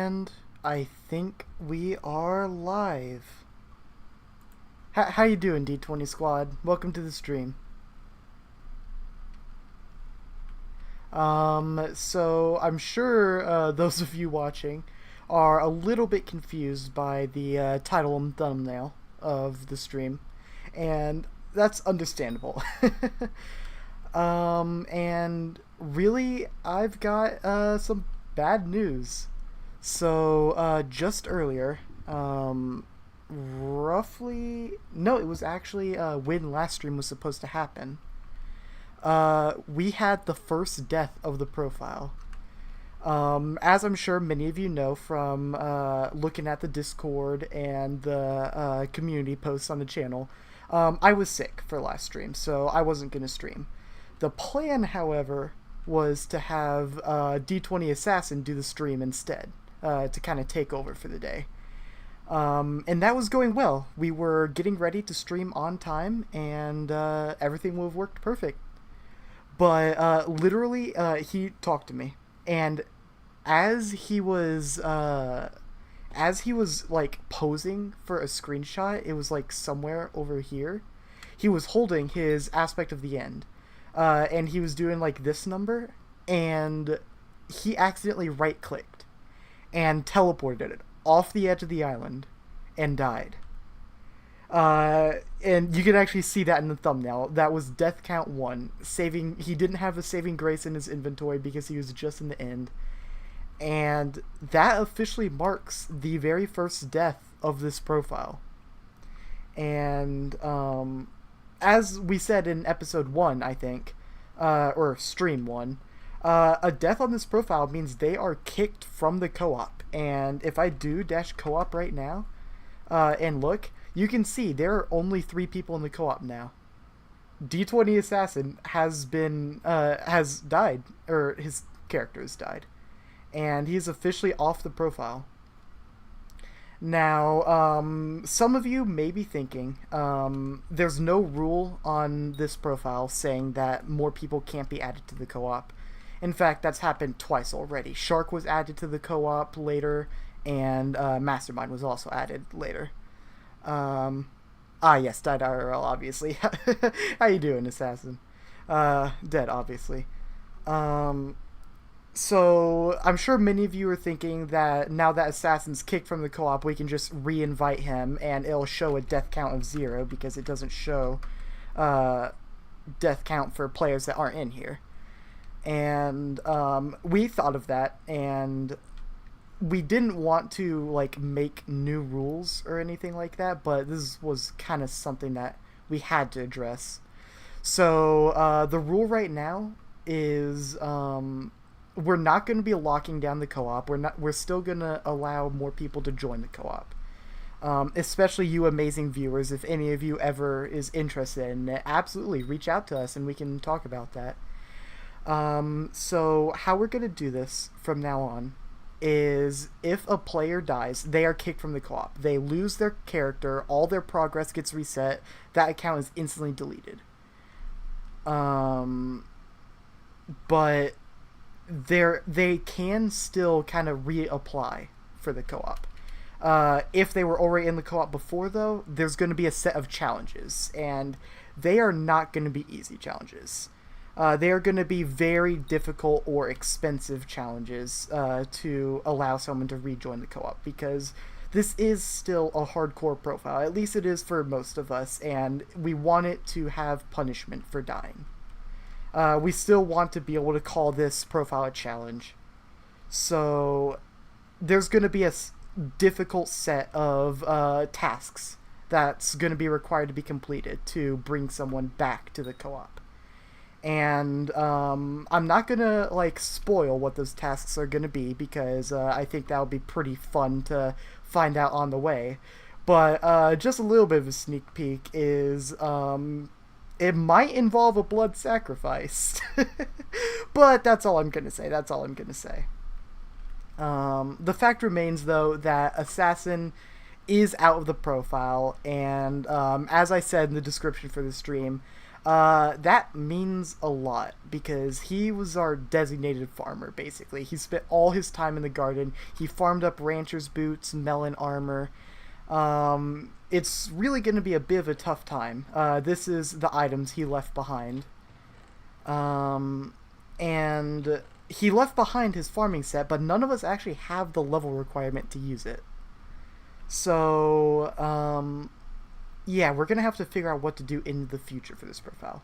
And I think we are live. How you doing, D20 Squad? Welcome to the stream. So I'm sure those of you watching are a little bit confused by the title and thumbnail of the stream, and that's understandable. And really, I've got some bad news. So, just earlier, roughly, no, it was actually when last stream was supposed to happen. We had the first death of the profile. As I'm sure many of you know from looking at the Discord and the community posts on the channel, I was sick for last stream, so I wasn't going to stream. The plan, however, was to have D20 Assassin do the stream instead, to kind of take over for the day. And that was going well. We were getting ready to stream on time, and everything would have worked perfect. But literally, he talked to me, and as he was like posing for a screenshot, it was like somewhere over here. He was holding his aspect of the end, and he was doing like this number, and he accidentally right-clicked and teleported it off the edge of the island and died. And you can actually see that in the thumbnail. That was death count 1. He didn't have a saving grace in his inventory because he was just in the end. And that officially marks the very first death of this profile. And as we said in episode 1, I think, or stream 1, a death on this profile means they are kicked from the co-op. And if I do dash co-op right now, and look, you can see there are only 3 people in the co-op now. D20 Assassin has died, or his character has died, and he's officially off the profile. Now, some of you may be thinking, there's no rule on this profile saying that more people can't be added to the co-op. In fact, that's happened twice already. Shark was added to the co-op later, and Mastermind was also added later. Yes, died IRL, obviously. How you doing, Assassin? Dead, obviously. So, I'm sure many of you are thinking that now that Assassin's kicked from the co-op, we can just re-invite him, and it'll show a death count of 0, because it doesn't show death count for players that aren't in here. And we thought of that, and we didn't want to like make new rules or anything like that, but this was kind of something that we had to address. So the rule right now is we're not going to be locking down the co-op. We're still going to allow more people to join the co-op. Especially you amazing viewers, if any of you ever is interested in it, absolutely reach out to us and we can talk about that. So how we're going to do this from now on is if a player dies, they are kicked from the co-op. They lose their character, all their progress gets reset, that account is instantly deleted. But they can still kind of reapply for the co-op. If they were already in the co-op before, though, there's going to be a set of challenges, and they are not going to be easy challenges. They are going to be very difficult or expensive challenges to allow someone to rejoin the co-op, because this is still a hardcore profile. At least it is for most of us, and we want it to have punishment for dying. We still want to be able to call this profile a challenge. So there's going to be a difficult set of tasks that's going to be required to be completed to bring someone back to the co-op. And I'm not gonna like spoil what those tasks are gonna be, because I think that would be pretty fun to find out on the way. But just a little bit of a sneak peek is it might involve a blood sacrifice. But that's all I'm gonna say. The fact remains, though, that Assassin is out of the profile, and as I said in the description for the stream, That means a lot because he was our designated farmer, basically. He spent all his time in the garden. He farmed up rancher's boots, melon armor. It's really going to be a bit of a tough time. This is the items he left behind. And he left behind his farming set, but none of us actually have the level requirement to use it. So, yeah, we're going to have to figure out what to do in the future for this profile.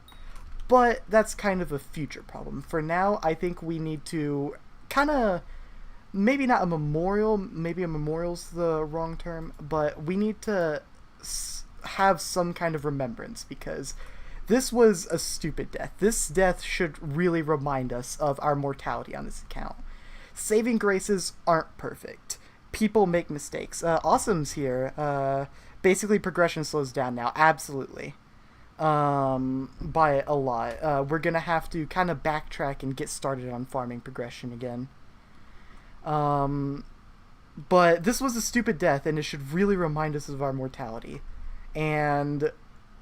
But that's kind of a future problem. For now, I think we need to kind of, maybe not a memorial, maybe a memorial's the wrong term, but we need to have some kind of remembrance because this was a stupid death. This death should really remind us of our mortality on this account. Saving graces aren't perfect. People make mistakes. Awesome's here. Basically, progression slows down now. Absolutely. By a lot. We're going to have to kind of backtrack and get started on farming progression again. But this was a stupid death, and it should really remind us of our mortality. And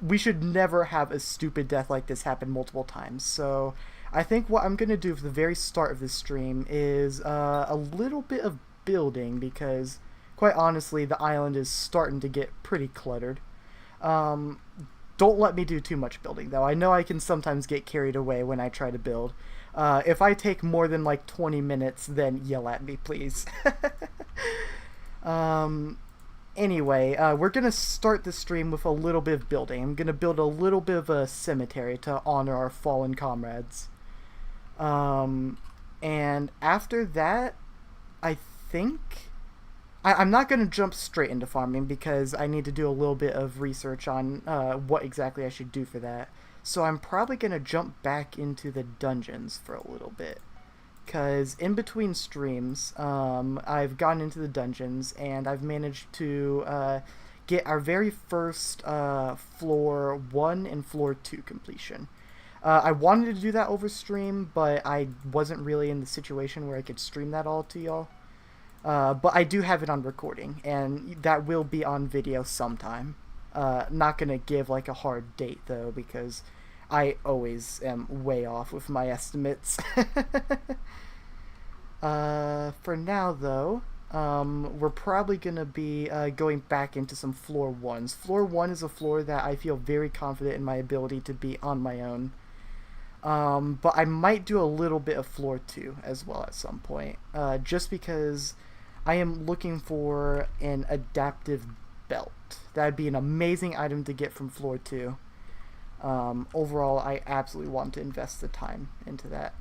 we should never have a stupid death like this happen multiple times. So I think what I'm going to do for the very start of this stream is a little bit of building, because quite honestly the island is starting to get pretty cluttered. Don't let me do too much building though. I know I can sometimes get carried away when I try to build. If I take more than like 20 minutes, then yell at me, please. Anyway, we're going to start the stream with a little bit of building. I'm going to build a little bit of a cemetery to honor our fallen comrades. And after that, I think I'm not going to jump straight into farming because I need to do a little bit of research on what exactly I should do for that. So I'm probably going to jump back into the dungeons for a little bit. Because in between streams, I've gone into the dungeons and I've managed to get our very first floor 1 and floor 2 completion. I wanted to do that over stream, but I wasn't really in the situation where I could stream that all to y'all. But I do have it on recording, and that will be on video sometime. Not gonna give like a hard date though, because I always am way off with my estimates. For now though, we're probably gonna be going back into some floor 1s. Floor 1 is a floor that I feel very confident in my ability to be on my own. But I might do a little bit of floor 2 as well at some point, just because I am looking for an adaptive belt. That'd be an amazing item to get from floor 2. Overall, I absolutely want to invest the time into that.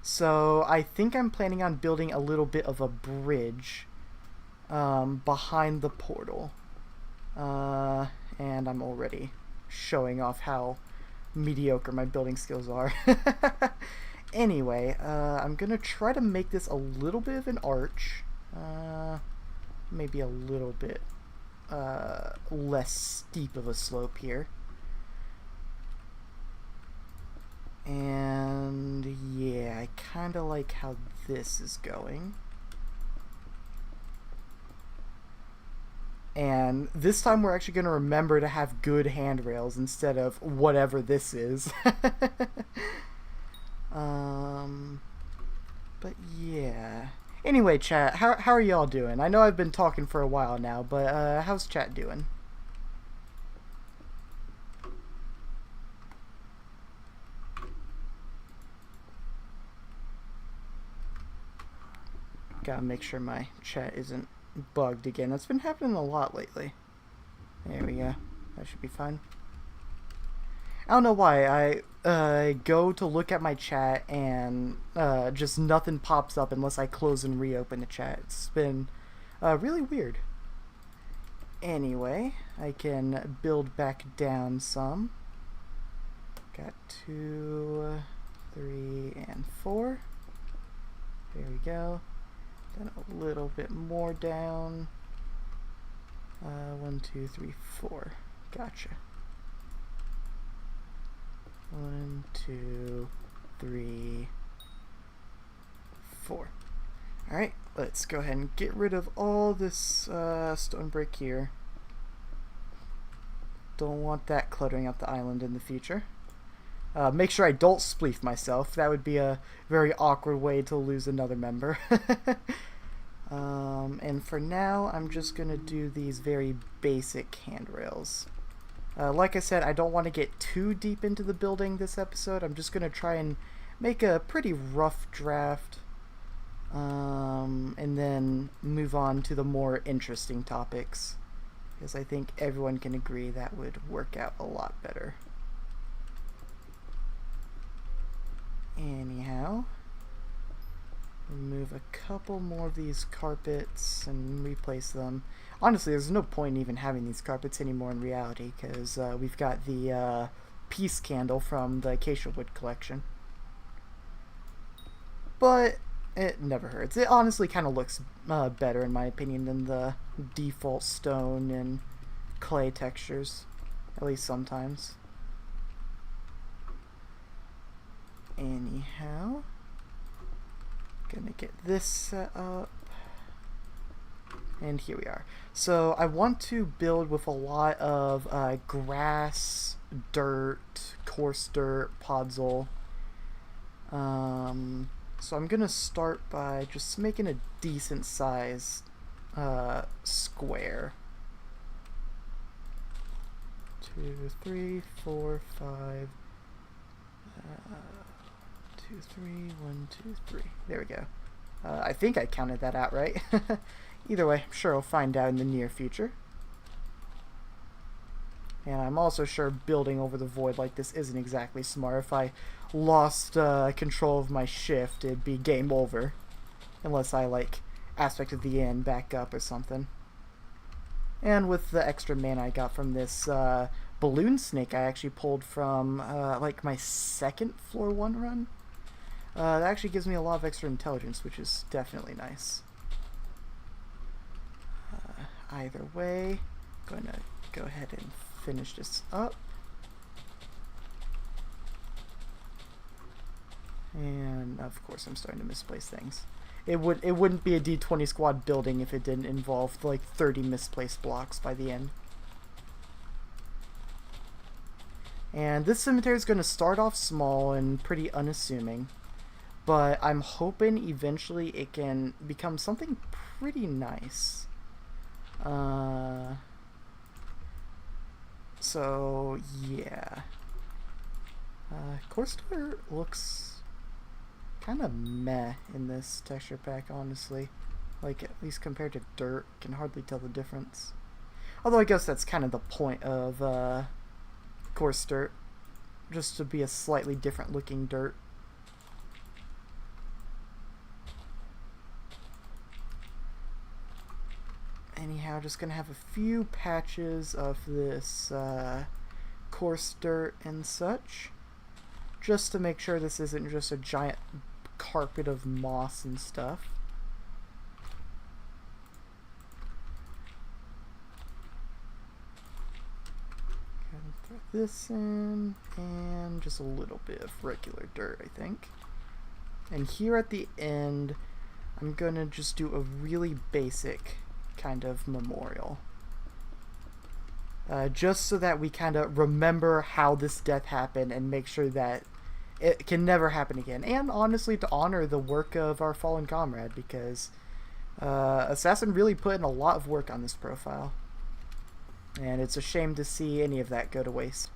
So I think I'm planning on building a little bit of a bridge behind the portal. And I'm already showing off how mediocre my building skills are. Anyway, I'm gonna try to make this a little bit of an arch. Maybe a little bit less steep of a slope here. And yeah, I kind of like how this is going. And this time we're actually going to remember to have good handrails instead of whatever this is. But yeah. Anyway, chat, how are y'all doing? I know I've been talking for a while now, but how's chat doing? Gotta make sure my chat isn't bugged again. That's been happening a lot lately. There we go. That should be fine. I don't know why. I go to look at my chat and just nothing pops up unless I close and reopen the chat. It's been really weird. Anyway, I can build back down some. Got 2, 3, and 4. There we go. Then a little bit more down. 1, 2, 3, 4. Gotcha. 1, 2, 3, 4. Alright, let's go ahead and get rid of all this stone brick here. Don't want that cluttering up the island in the future. Make sure I don't spleef myself. That would be a very awkward way to lose another member. And for now, I'm just going to do these very basic handrails. Like I said, I don't want to get too deep into the building this episode. I'm just going to try and make a pretty rough draft. And then move on to the more interesting topics. Because I think everyone can agree that would work out a lot better. Anyhow, remove a couple more of these carpets and replace them. Honestly, there's no point in even having these carpets anymore in reality, because we've got the peace candle from the acacia wood collection. But it never hurts. It honestly kind of looks better, in my opinion, than the default stone and clay textures, at least sometimes. Anyhow, gonna get this set up, and here we are. So I want to build with a lot of grass, dirt, coarse dirt, podzol. So I'm gonna start by just making a decent size square. 2, 3, 4, 5. 2, 3, 1, 2, 3. There we go. I think I counted that out right. Either way, I'm sure I'll find out in the near future. And I'm also sure building over the void like this isn't exactly smart. If I lost control of my shift, it'd be game over. Unless I, like, aspected the end back up or something. And with the extra mana I got from this balloon snake I actually pulled from, like, my second floor 1 run. That actually gives me a lot of extra intelligence, which is definitely nice. Either way, I'm going to go ahead and finish this up. And of course I'm starting to misplace things. It wouldn't be a D20 Squad building if it didn't involve like 30 misplaced blocks by the end. And this cemetery is going to start off small and pretty unassuming, but I'm hoping eventually it can become something pretty nice. So yeah, coarse dirt looks kind of meh in this texture pack, honestly. Like, at least compared to dirt, can hardly tell the difference. Although I guess that's kind of the point of coarse dirt, just to be a slightly different looking dirt. Anyhow, just gonna have a few patches of this coarse dirt and such, just to make sure this isn't just a giant carpet of moss and stuff. Gonna throw this in, and just a little bit of regular dirt, I think. And here at the end, I'm gonna just do a really basic kind of memorial. Just so that we kind of remember how this death happened and make sure that it can never happen again. And honestly, to honor the work of our fallen comrade, because Assassin really put in a lot of work on this profile. And it's a shame to see any of that go to waste.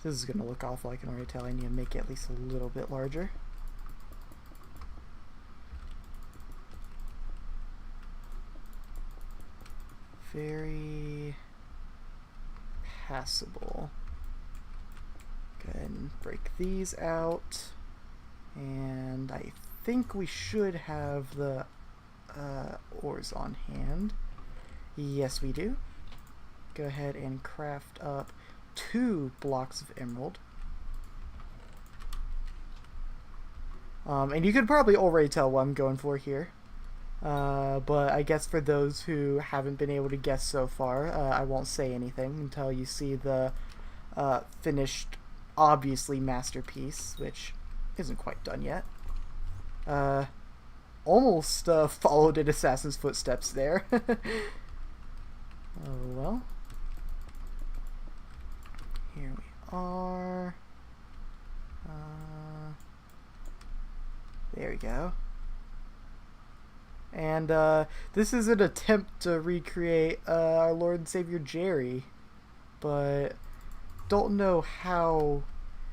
This is going to look awful, I can already tell. I need to make it at least a little bit larger. Very passable. Go ahead and break these out. And I think we should have the ores on hand. Yes, we do. Go ahead and craft up 2 blocks of emerald. And you could probably already tell what I'm going for here. But I guess for those who haven't been able to guess so far, I won't say anything until you see the finished, obviously, masterpiece, which isn't quite done yet. Almost followed in Assassin's footsteps there. Oh well. Here we are. There we go. And this is an attempt to recreate our Lord and Savior Jerry, but don't know how.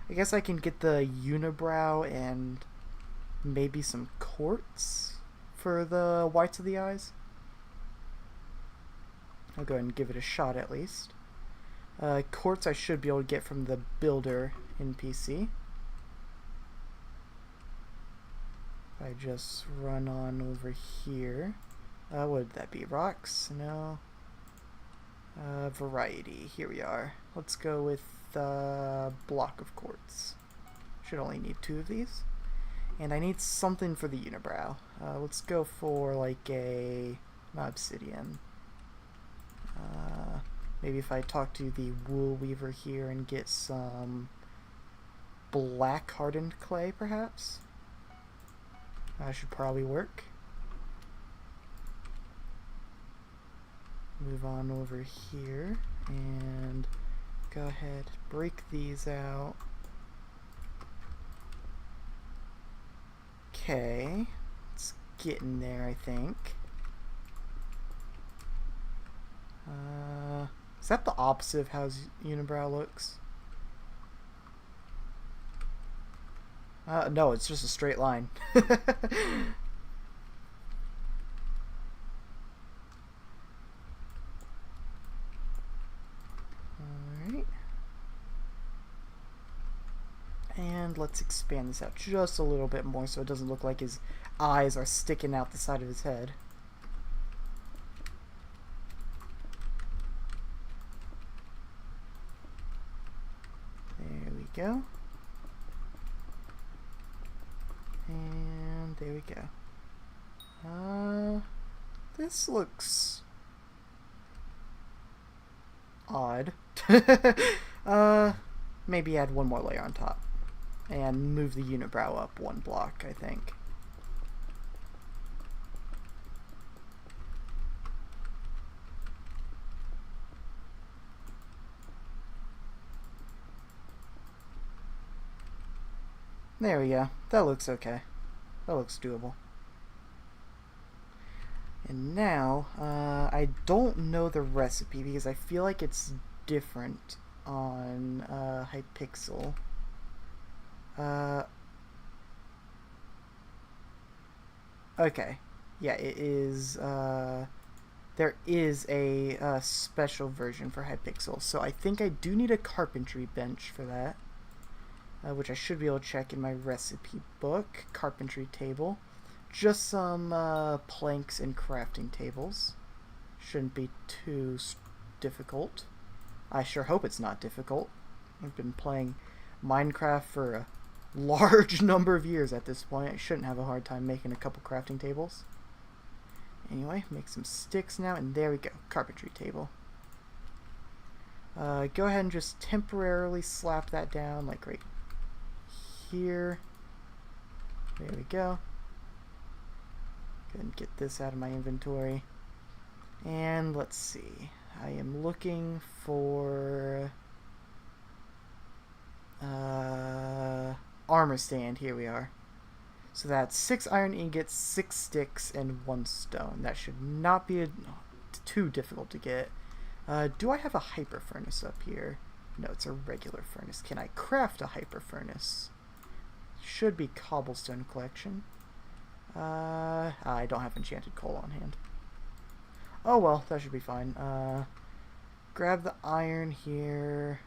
I guess I can get the unibrow and maybe some quartz for the whites of the eyes. I'll go ahead and give it a shot at least. Quartz I should be able to get from the builder NPC. I just run on over here. What would that be? Rocks? No. Variety. Here we are. Let's go with block of quartz. Should only need 2 of these. And I need something for the unibrow. Let's go for like a obsidian. Maybe if I talk to the wool weaver here and get some black hardened clay, perhaps? That should probably work. Move on over here and go ahead, break these out. Okay, it's getting there, I think. Is that the opposite of how unibrow looks? No, it's just a straight line. Alright. And let's expand this out just a little bit more so it doesn't look like his eyes are sticking out the side of his head. There we go. And there we go. This looks odd. Maybe add 1 more layer on top and move the unibrow up 1 block, I think. There we go. That looks okay. That looks doable. And now, I don't know the recipe because I feel like it's different on Hypixel. Okay. Yeah, it is. There is a special version for Hypixel, so I think I do need a carpentry bench for that. Which I should be able to check in my recipe book. Carpentry table. Just some planks and crafting tables. Shouldn't be too difficult. I sure hope it's not difficult. I've been playing Minecraft for a large number of years at this point. I shouldn't have a hard time making a couple crafting tables. Anyway, make some sticks now, and there we go. Carpentry table. Go ahead and just temporarily slap that down, like right here. There we go. Go ahead and get this out of my inventory. And let's see. I am looking for armor stand. Here we are. So that's 6 iron ingots, 6 sticks, and 1 stone. That should not be too difficult to get. Do I have a hyper furnace up here? No, it's a regular furnace. Can I craft a hyper furnace? Should be cobblestone collection. I don't have enchanted coal on hand. Oh well, that should be fine. Grab the iron here.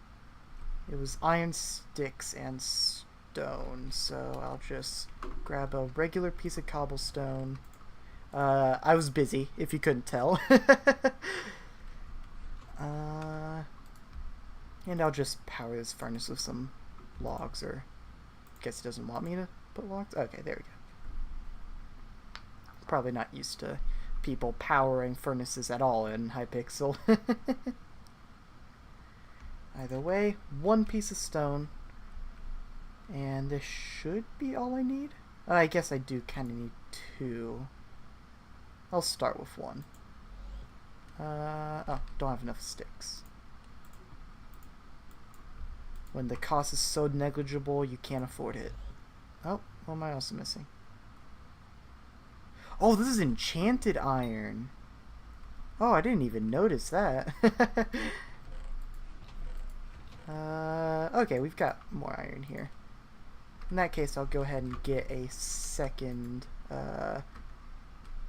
It was iron sticks and stone, so I'll just grab a regular piece of cobblestone. I was busy, if you couldn't tell. And I'll just power this furnace with some logs, or I guess it doesn't want me to put logs? Okay, there we go. Probably not used to people powering furnaces at all in Hypixel. Either way, 1 piece of stone. And this should be all I need. I guess I do kind of need 2. I'll start with 1. Oh, don't have enough sticks. When the cost is so negligible, you can't afford it. Oh, what am I also missing? Oh, this is enchanted iron. Oh, I didn't even notice that. Okay, we've got more iron here. In that case, I'll go ahead and get a second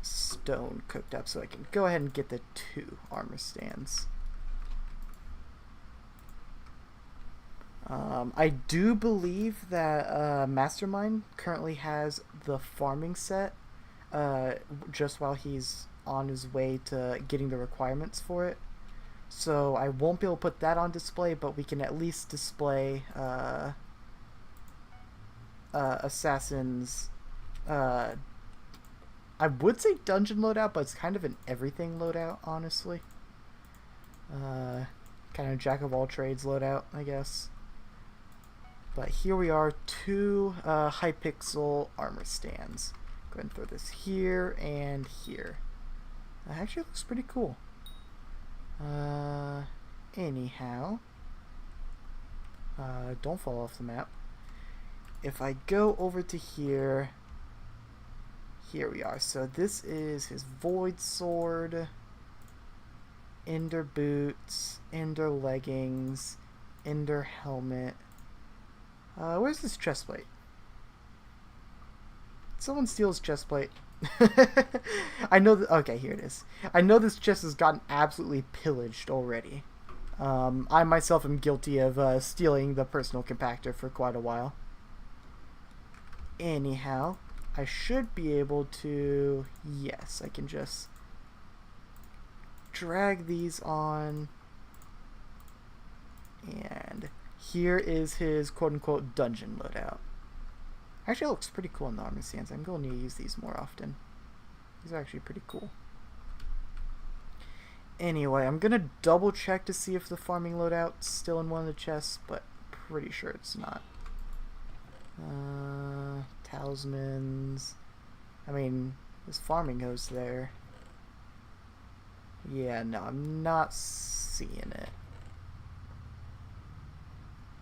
stone cooked up so I can go ahead and get the 2 armor stands. I do believe that Mastermind currently has the farming set just while he's on his way to getting the requirements for it. So I won't be able to put that on display, but we can at least display Assassin's I would say dungeon loadout, but it's kind of an everything loadout, honestly. Kind of jack of all trades loadout, I guess. But here we are, 2 Hypixel armor stands. Go ahead and throw this here and here. That actually looks pretty cool. Anyhow, don't fall off the map. If I go over to here, here we are. So this is his Void Sword, Ender Boots, Ender Leggings, Ender Helmet. Where's this chestplate? Someone steals chestplate. I know that. Okay, here it is. I know this chest has gotten absolutely pillaged already. I myself am guilty of stealing the personal compactor for quite a while. Anyhow, I should be able to. Yes, I can just drag these on. And here is his quote-unquote dungeon loadout. Actually, it looks pretty cool in the armor stands. I'm going to need to use these more often. These are actually pretty cool. Anyway, I'm going to double check to see if the farming loadout's still in one of the chests, but pretty sure it's not. Talismans. I mean, this farming goes there. Yeah, no, I'm not seeing it.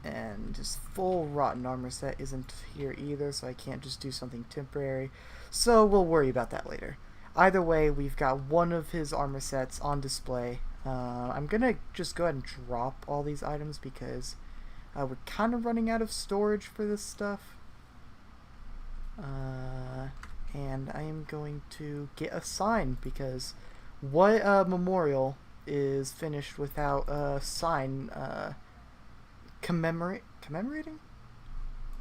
And just full rotten armor set isn't here either, so I can't just do something temporary. So we'll worry about that later. Either way, we've got one of his armor sets on display. I'm gonna just go ahead and drop all these items because we're kind of running out of storage for this stuff. And I am going to get a sign because what memorial is finished without a sign commemorating?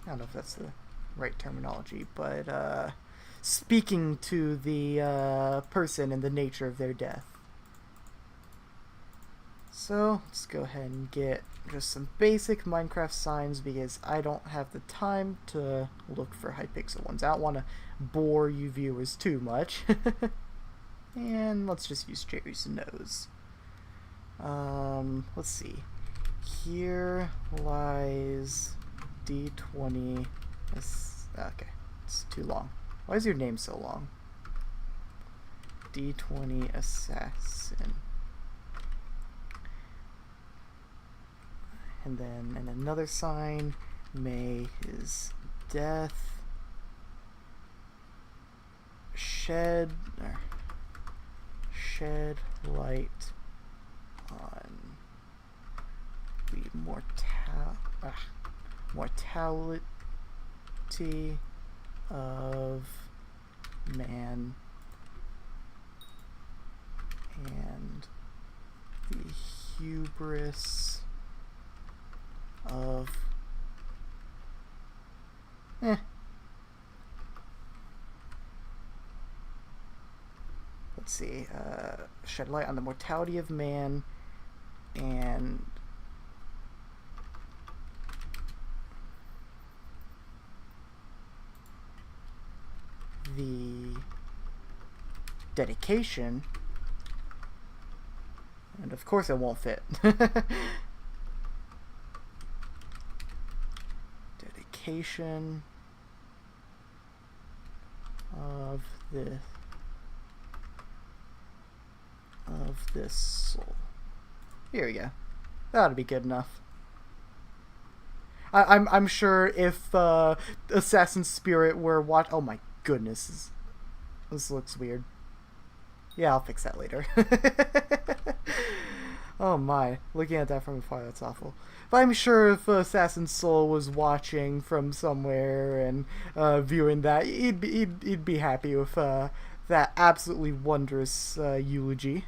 I don't know if that's the right terminology, but speaking to the person and the nature of their death. So let's go ahead and get just some basic Minecraft signs because I don't have the time to look for Hypixel ones. I don't want to bore you viewers too much. And let's just use Jerry's nose. Let's see. Here lies D20. Okay, it's too long. Why is your name so long? D20 Assassin. And then in another sign, may his death shed light on the mortality of man and the hubris of let's see, shed light on the mortality of man and the dedication, and of course it won't fit. Dedication of of this soul. Here we go. That ought to be good enough. I'm sure if Assassin's Spirit were oh my goodness, this looks weird. Yeah, I'll fix that later. Oh my, looking at that from afar, that's awful. But I'm sure if Assassin's Soul was watching from somewhere and viewing that, he'd be happy with that absolutely wondrous eulogy.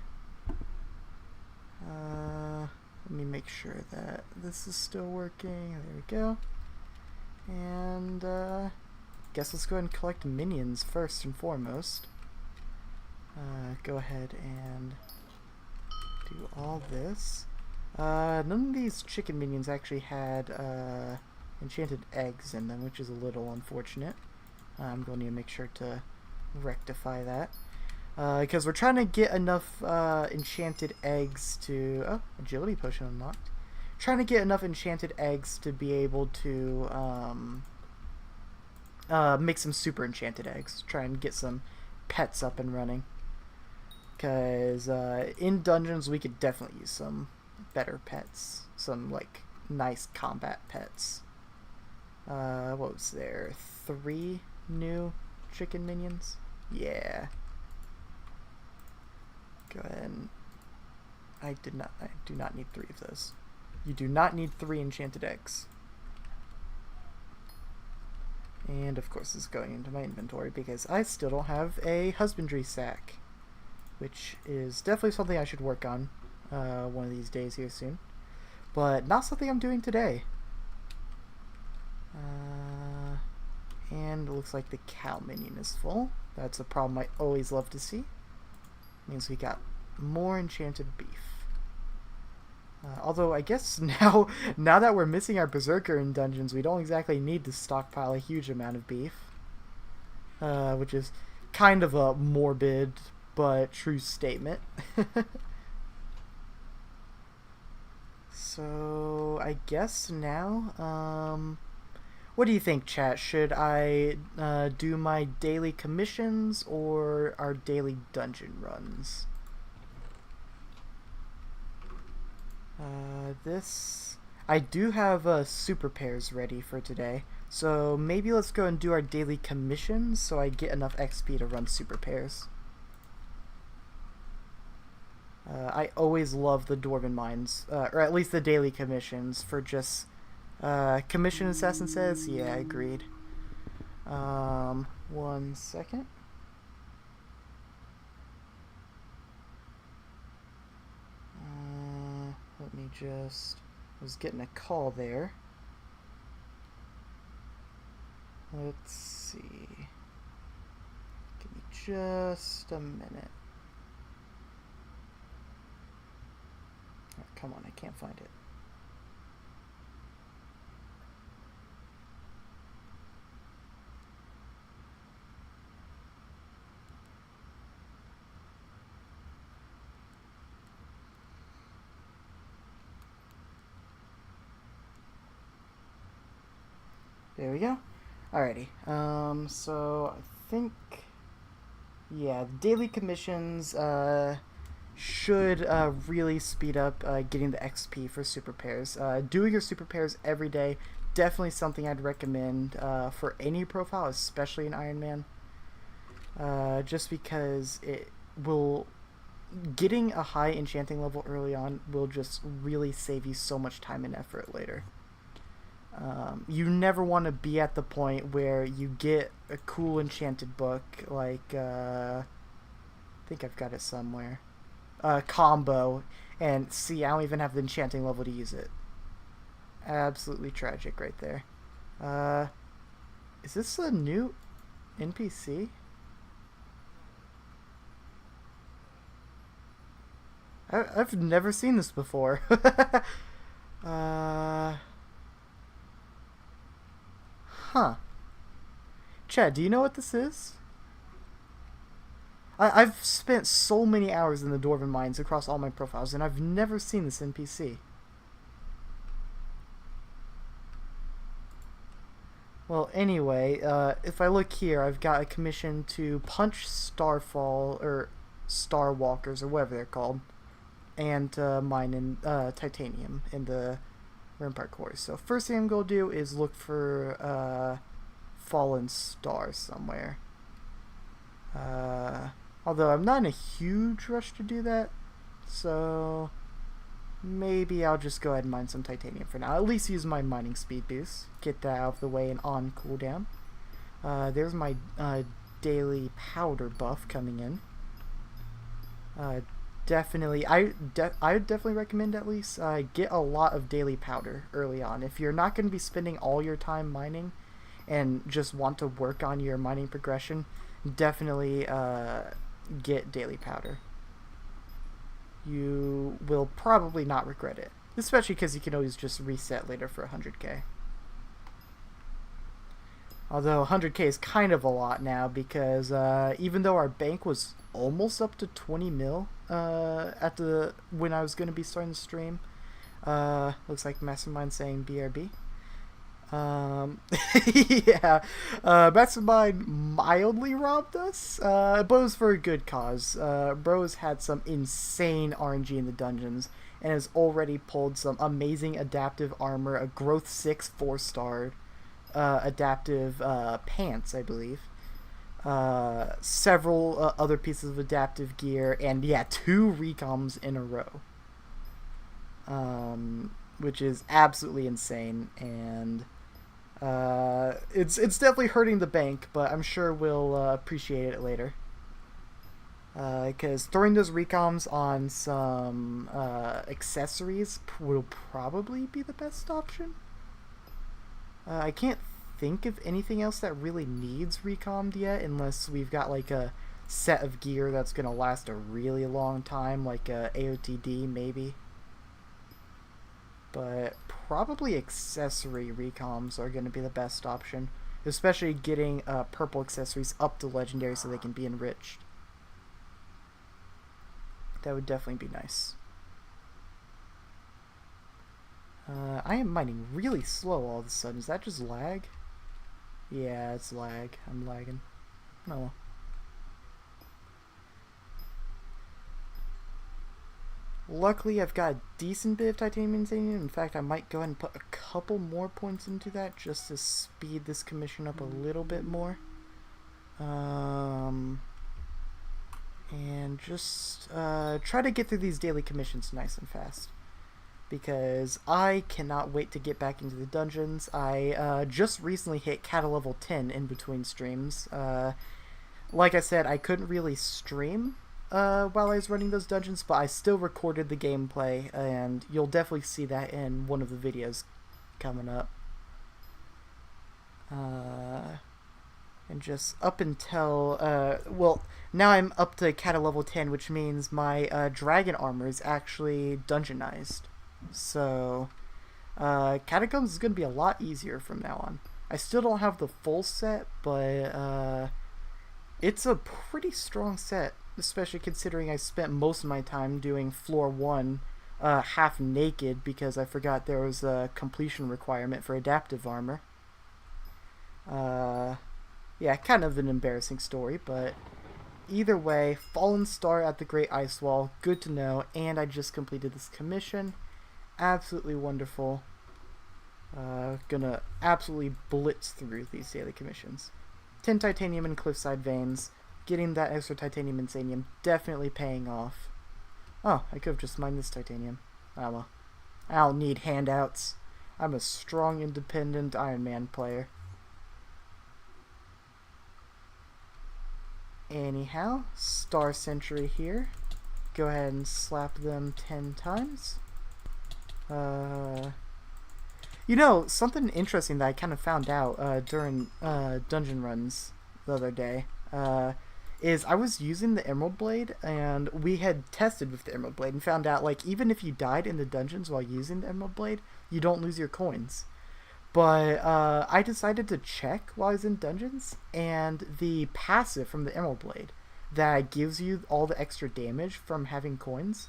Let me make sure that this is still working. There we go. And guess let's go ahead and collect minions first and foremost. Go ahead and do all this. None of these chicken minions actually had enchanted eggs in them, which is a little unfortunate. I'm going to make sure to rectify that. Because we're trying to get enough enchanted eggs to... Oh, agility potion unlocked. Trying to get enough enchanted eggs to be able to make some super enchanted eggs. Try and get some pets up and running. Because in dungeons we could definitely use some better pets. Some, like, nice combat pets. What was there? 3 new chicken minions? Yeah. Go ahead and... I do not need 3 of those. You do not need 3 enchanted eggs. And of course this is going into my inventory because I still don't have a husbandry sack. Which is definitely something I should work on one of these days here soon. But not something I'm doing today. And it looks like the cow minion is full. That's a problem I always love to see. Means we got more enchanted beef. Although I guess now that we're missing our berserker in dungeons, we don't exactly need to stockpile a huge amount of beef. Which is kind of a morbid but true statement. So I guess now, what do you think, chat? Should I do my daily commissions or our daily dungeon runs? I do have super pairs ready for today, so maybe let's go and do our daily commissions so I get enough XP to run super pairs. I always love the Dwarven Mines, or at least the daily commissions for just commission assassin says, yeah, agreed. 1 second. Let me just... I was getting a call there. Let's see. Give me just a minute. Oh, come on, I can't find it. There we go. Alrighty. So I think, yeah, daily commissions should really speed up getting the XP for super pairs. Doing your super pairs every day, definitely something I'd recommend for any profile, especially in Ironman. Just because it will, getting a high enchanting level early on will just really save you so much time and effort later. You never want to be at the point where you get a cool enchanted book, like, I think I've got it somewhere, combo, and see, I don't even have the enchanting level to use it. Absolutely tragic right there. Is this a new NPC? I've never seen this before. Huh. Chad, do you know what this is? I've spent so many hours in the Dwarven Mines across all my profiles, and I've never seen this NPC. Well, anyway, if I look here, I've got a commission to punch Starfall, or Star Walkers or whatever they're called, and mine in titanium in the Rampart cores. So first thing I'm going to do is look for fallen stars somewhere. Although I'm not in a huge rush to do that, so maybe I'll just go ahead and mine some titanium for now. At least use my mining speed boost. Get that out of the way and on cooldown. There's my daily powder buff coming in. Definitely, I would definitely recommend at least get a lot of daily powder early on. If you're not going to be spending all your time mining and just want to work on your mining progression, definitely get daily powder. You will probably not regret it, especially because you can always just reset later for 100k. Although 100k is kind of a lot now because even though our bank was almost up to 20 mil when I was going to be starting the stream, looks like Mastermind saying BRB. Yeah, Mastermind mildly robbed us, but it was for a good cause. Bro's had some insane RNG in the dungeons and has already pulled some amazing adaptive armor, a growth 6 4-star adaptive pants, I believe, several other pieces of adaptive gear, and yeah, 2 recoms in a row, which is absolutely insane. And it's definitely hurting the bank, but I'm sure we'll appreciate it later. Because throwing those recoms on some accessories will probably be the best option. I can't think of anything else that really needs recommed yet, unless we've got like a set of gear that's going to last a really long time, like a AOTD maybe. But probably accessory recoms are going to be the best option, especially getting purple accessories up to legendary so they can be enriched. That would definitely be nice. I am mining really slow all of a sudden. Is that just lag? Yeah, it's lag. I'm lagging. No. Luckily, I've got a decent bit of titanium and titanium. In fact, I might go ahead and put a couple more points into that just to speed this commission up a little bit more. And just try to get through these daily commissions nice and fast, because I cannot wait to get back into the dungeons. I just recently hit Cata level 10 in between streams. Like I said, I couldn't really stream while I was running those dungeons, but I still recorded the gameplay, and you'll definitely see that in one of the videos coming up. And just up until, well, now I'm up to Cata level 10, which means my dragon armor is actually dungeonized. So, Catacombs is going to be a lot easier from now on. I still don't have the full set, but it's a pretty strong set, especially considering I spent most of my time doing floor 1 half naked because I forgot there was a completion requirement for adaptive armor. Yeah, kind of an embarrassing story, but either way, fallen star at the Great Ice Wall, good to know, and I just completed this commission. Absolutely wonderful. Gonna absolutely blitz through these daily commissions. 10 titanium and cliffside veins. Getting that extra titanium and sanium definitely paying off. Oh, I could have just mined this titanium. Oh well. I don't need handouts. I'm a strong, independent Ironman player. Anyhow, Star Sentry here. Go ahead and slap them 10 times. You know, something interesting that I kind of found out during dungeon runs the other day is I was using the Emerald Blade, and we had tested with the Emerald Blade and found out, like, even if you died in the dungeons while using the Emerald Blade, you don't lose your coins. But I decided to check while I was in dungeons, and the passive from the Emerald Blade that gives you all the extra damage from having coins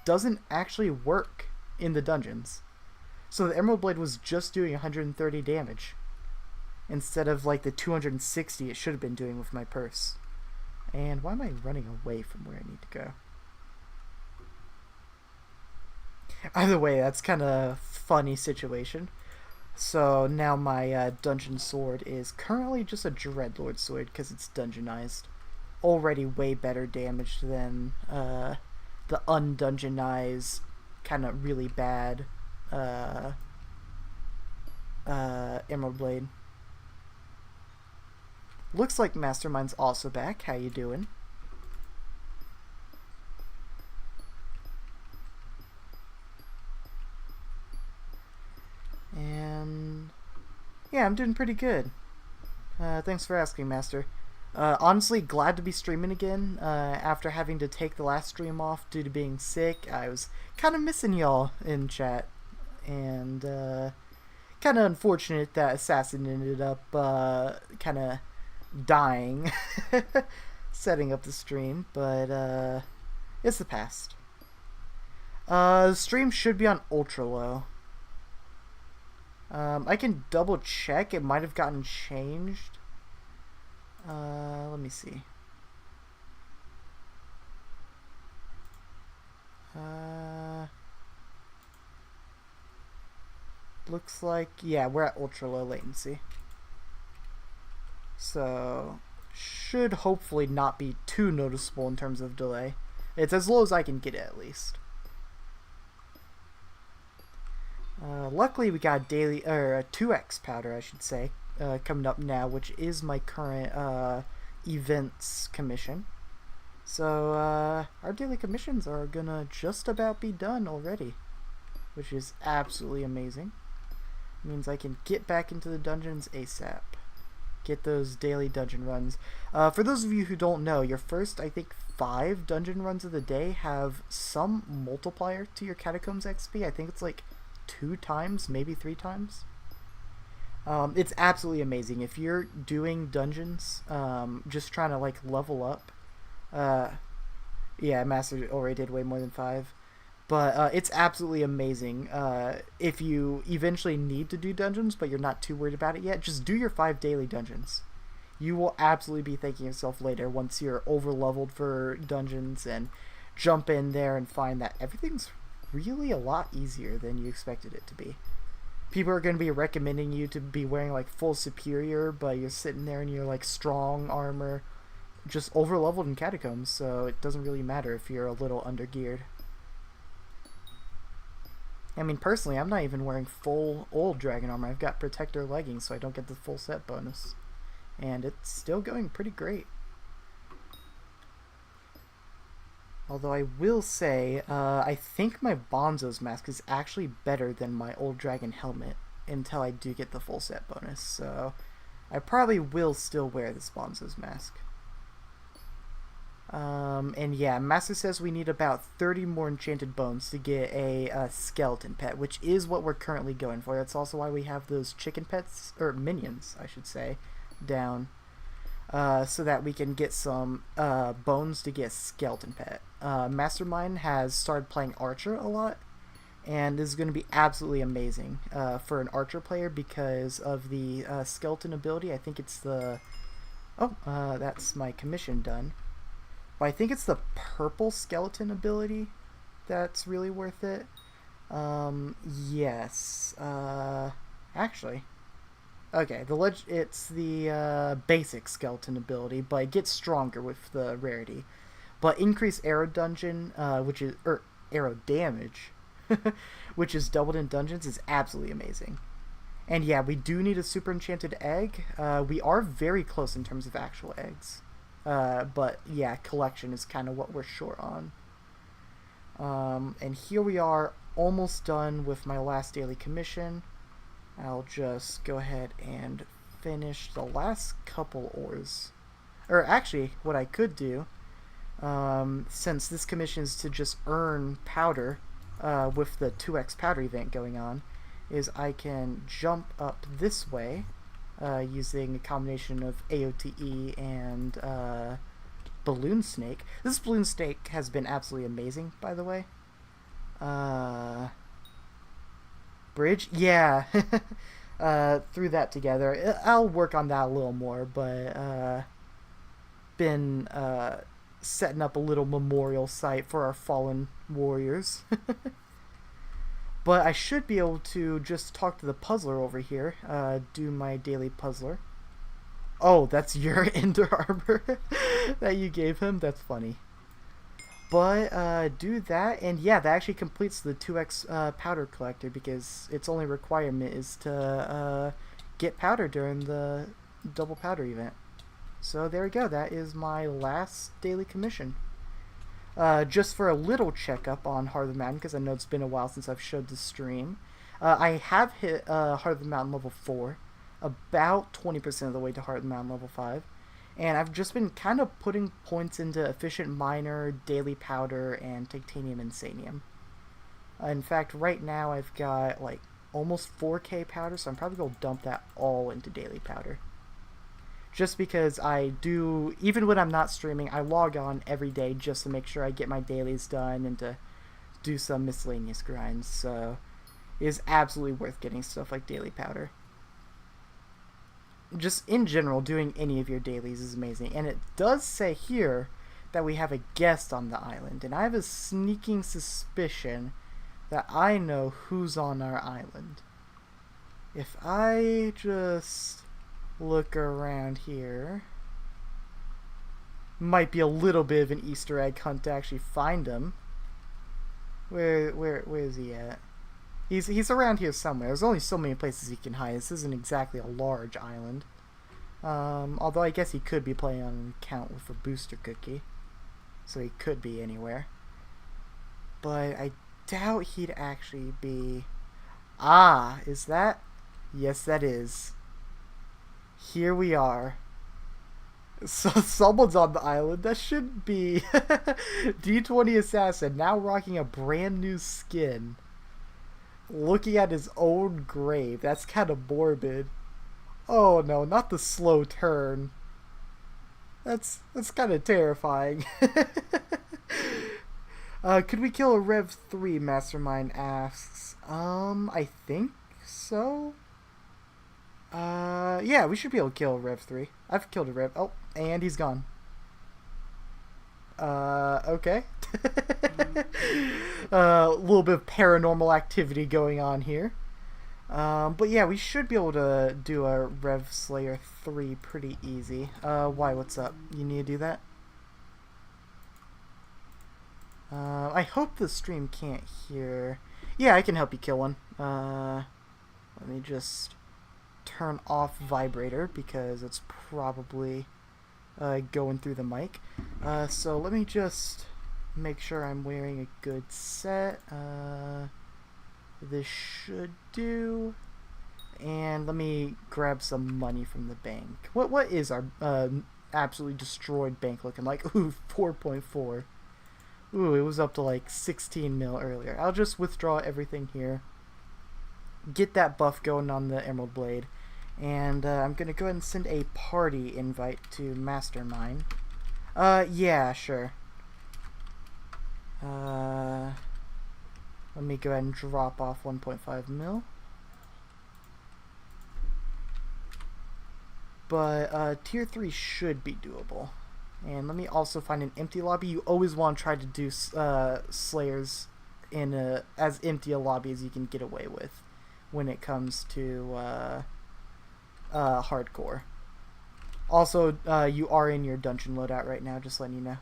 doesn't actually work in the dungeons. So the Emerald Blade was just doing 130 damage instead of like the 260 it should have been doing with my purse. And why am I running away from where I need to go? Either way, that's kind of funny situation. So now my dungeon sword is currently just a Dreadlord sword because it's dungeonized. Already way better damage than the undungeonized, kind of really bad Emerald Blade. Looks like Mastermind's also back. How you doing? And yeah, I'm doing pretty good. Thanks for asking, Master. Honestly, glad to be streaming again. After having to take the last stream off due to being sick, I was kind of missing y'all in chat. And kind of unfortunate that Assassin ended up kind of dying setting up the stream. But it's the past. The stream should be on ultra low. I can double check. It might have gotten changed. Let me see. Looks like, yeah, we're at ultra low latency. So, should hopefully not be too noticeable in terms of delay. It's as low as I can get it, at least. Luckily, we got a daily, or a 2x powder, I should say, coming up now, which is my current events commission. So our daily commissions are gonna just about be done already, which is absolutely amazing. It means I can get back into the dungeons ASAP. Get those daily dungeon runs. For those of you who don't know, your first, I think, 5 dungeon runs of the day have some multiplier to your Catacombs XP. I think it's like 2 times, maybe 3 times. It's absolutely amazing. If you're doing dungeons, just trying to like level up, yeah, Master already did way more than 5, but it's absolutely amazing. If you eventually need to do dungeons, but you're not too worried about it yet, just do your 5 daily dungeons. You will absolutely be thanking yourself later once you're over leveled for dungeons and jump in there and find that everything's really a lot easier than you expected it to be. People are going to be recommending you to be wearing like full superior, but you're sitting there in your like strong armor, just over leveled in Catacombs, so it doesn't really matter if you're a little under geared. I mean, personally, I'm not even wearing full old dragon armor. I've got protector leggings, so I don't get the full set bonus, and it's still going pretty great. Although I will say, I think my Bonzo's mask is actually better than my old dragon helmet until I do get the full set bonus. So I probably will still wear this Bonzo's mask. And yeah, Master says we need about 30 more enchanted bones to get a skeleton pet, which is what we're currently going for. That's also why we have those chicken pets, or minions, I should say, down. So that we can get some bones to get a skeleton pet. Mastermind has started playing Archer a lot, and this is going to be absolutely amazing for an Archer player because of the skeleton ability. I think it's the... Oh, that's my commission done. But I think it's the purple skeleton ability that's really worth it. Yes. Actually... Okay, it's the basic skeleton ability, but it gets stronger with the rarity. But increased arrow dungeon, arrow damage, which is doubled in dungeons, is absolutely amazing. And yeah, we do need a super enchanted egg. We are very close in terms of actual eggs. But yeah, collection is kind of what we're short on. And here we are, almost done with my last daily commission. I'll just go ahead and finish the last couple ores. Or actually, what I could do, since this commission is to just earn powder with the 2x powder event going on, is I can jump up this way using a combination of AOTE and Balloon Snake. This Balloon Snake has been absolutely amazing, by the way. Bridge? Yeah. Threw that together. I'll work on that a little more, but been setting up a little memorial site for our fallen warriors. But I should be able to just talk to the puzzler over here, do my daily puzzler. Oh, that's your Ender Armor that you gave him? That's funny. But do that, and yeah, that actually completes the 2x powder collector, because its only requirement is to get powder during the double powder event. So there we go, that is my last daily commission. Just for a little checkup on Heart of the Mountain, because I know it's been a while since I've showed the stream. I have hit Heart of the Mountain level 4, about 20% of the way to Heart of the Mountain level 5. And I've just been kind of putting points into Efficient Miner, Daily Powder, and Titanium Insanium. In fact, right now I've got like almost 4k powder, so I'm probably going to dump that all into Daily Powder. Just because I do, even when I'm not streaming, I log on every day just to make sure I get my dailies done and to do some miscellaneous grinds. So it is absolutely worth getting stuff like Daily Powder. Just in general, doing any of your dailies is amazing. And it does say here that we have a guest on the island, and I have a sneaking suspicion that I know who's on our island. If I just look around here, might be a little bit of an Easter egg hunt to actually find him. Where is he at? He's around here somewhere. There's only so many places he can hide. This isn't exactly a large island. Although I guess he could be playing on an account with a booster cookie, so he could be anywhere. But I doubt he'd actually be... Ah, is that? Yes, that is. Here we are. So someone's on the island. That should be D20 Assassin, now rocking a brand new skin, looking at his own grave. That's kind of morbid. Oh no, not the slow turn. That's kind of terrifying. Could we kill a Rev 3? Mastermind asks. I think so. Yeah, we should be able to kill a Rev 3. I've killed a Rev. Oh, and he's gone. Okay. A little bit of paranormal activity going on here. But yeah, we should be able to do a Rev Slayer 3 pretty easy. Why? What's up? You need to do that? I hope the stream can't hear. Yeah, I can help you kill one. Let me just turn off vibrator because it's probably going through the mic. So let me just make sure I'm wearing a good set. This should do. And let me grab some money from the bank. What is our absolutely destroyed bank looking like? Ooh, 4.4. Ooh, it was up to like 16 mil earlier. I'll just withdraw everything here. Get that buff going on the Emerald Blade. And I'm going to go ahead and send a party invite to Mastermind. Yeah, sure. Let me go ahead and drop off 1.5 mil. But tier 3 should be doable. And let me also find an empty lobby. You always want to try to do Slayers in as empty a lobby as you can get away with when it comes to hardcore. Also, you are in your dungeon loadout right now, just letting you know.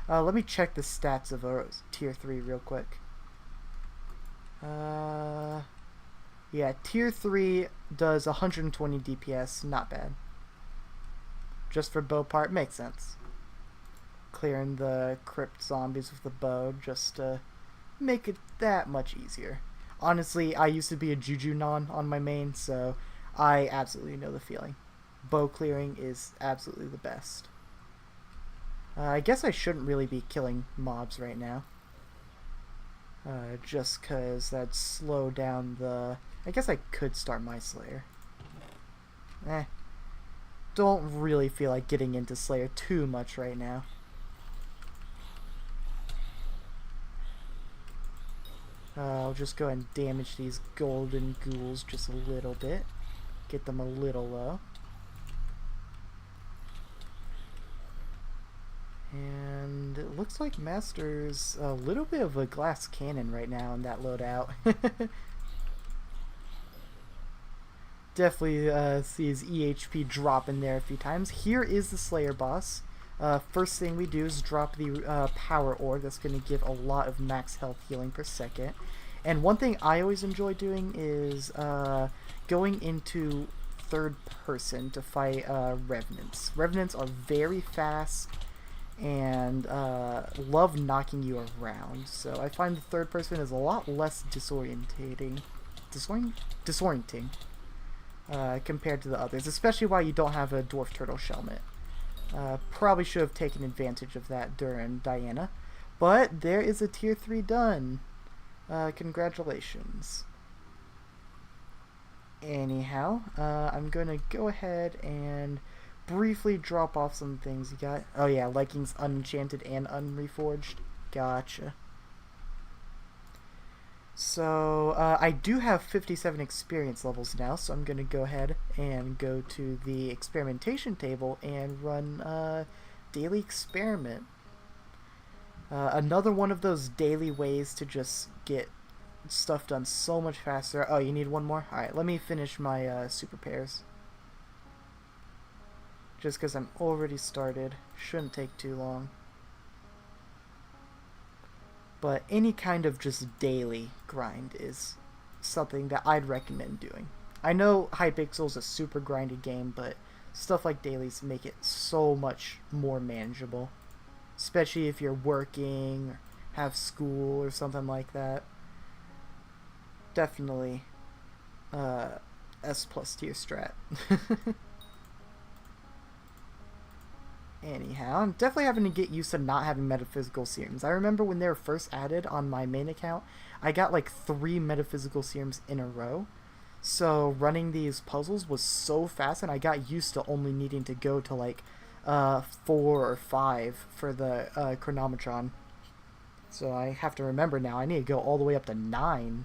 Let me check the stats of tier 3 real quick. Yeah, tier 3 does 120 DPS, not bad. Just for bow part, makes sense. Clearing the crypt zombies with the bow just to make it that much easier. Honestly, I used to be a Juju non on my main, so I absolutely know the feeling. Bow clearing is absolutely the best. I guess I shouldn't really be killing mobs right now. Just because that'd slow down the... I guess I could start my Slayer. Don't really feel like getting into Slayer too much right now. I'll just go ahead and damage these golden ghouls just a little bit. Get them a little low. And it looks like Master's a little bit of a glass cannon right now in that loadout. Definitely see his EHP drop in there a few times. Here is the Slayer boss. First thing we do is drop the power orb. That's going to give a lot of max health healing per second. And one thing I always enjoy doing is going into third person to fight Revenants. Revenants are very fast and love knocking you around. So I find the third person is a lot less disorienting compared to the others, especially while you don't have a dwarf turtle helmet. Probably should have taken advantage of that during Diana, but there is a tier 3 done. Congratulations. Anyhow, I'm gonna go ahead and briefly drop off some things you got. Oh yeah, Liking's Unenchanted and Unreforged. Gotcha. So, I do have 57 experience levels now, so I'm going to go ahead and go to the experimentation table and run daily experiment. Another one of those daily ways to just get stuff done so much faster. Oh, you need one more? Alright, let me finish my super pairs. Just because I'm already started. Shouldn't take too long. But any kind of just daily grind is something that I'd recommend doing. I know Hypixel is a super grindy game, but stuff like dailies make it so much more manageable. Especially if you're working, or have school, or something like that. Definitely S+ tier strat. Anyhow, I'm definitely having to get used to not having metaphysical serums. I remember when they were first added on my main account, I got like 3 metaphysical serums in a row. So running these puzzles was so fast, and I got used to only needing to go to like 4 or 5 for the chronometron. So I have to remember now, I need to go all the way up to 9.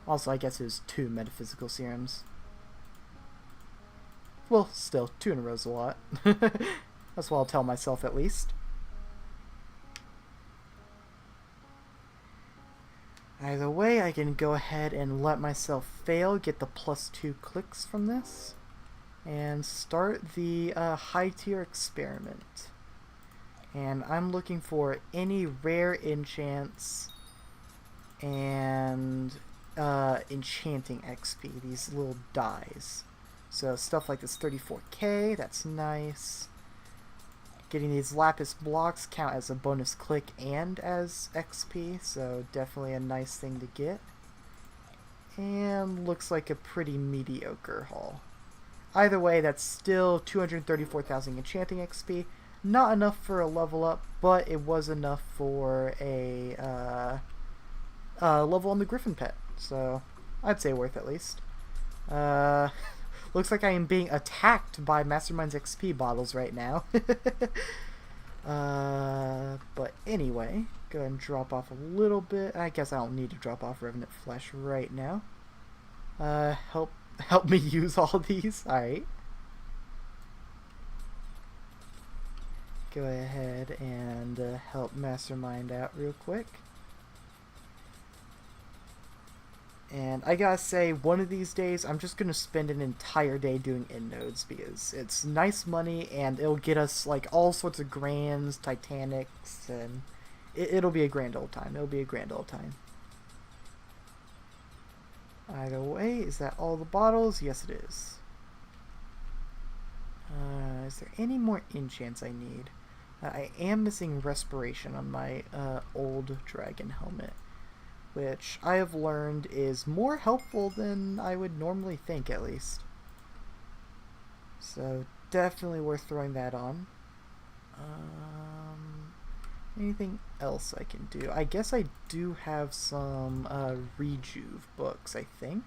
Also, I guess it was 2 metaphysical serums. Well, still, 2 in a row is a lot. That's what I'll tell myself, at least. Either way, I can go ahead and let myself fail, get the +2 clicks from this, and start the high tier experiment. And I'm looking for any rare enchants and enchanting XP, these little dies. So stuff like this 34k, that's nice. Getting these lapis blocks count as a bonus click and as XP, so definitely a nice thing to get. And looks like a pretty mediocre haul. Either way, that's still 234,000 enchanting XP. Not enough for a level up, but it was enough for a level on the Griffin pet. So I'd say worth at least. Looks like I am being attacked by Mastermind's XP bottles right now. But anyway, go ahead and drop off a little bit. I guess I don't need to drop off Revenant Flesh right now. Help me use all these. Alright. Go ahead and help Mastermind out real quick. And I gotta say, one of these days, I'm just gonna spend an entire day doing end nodes because it's nice money and it'll get us like all sorts of grands, Titanics, and it'll be a grand old time. It'll be a grand old time. Either way, is that all the bottles? Yes, it is. Is there any more enchants I need? I am missing Respiration on my old dragon helmet, which I have learned is more helpful than I would normally think, at least. So definitely worth throwing that on. Anything else I can do? I guess I do have some Rejuve books, I think.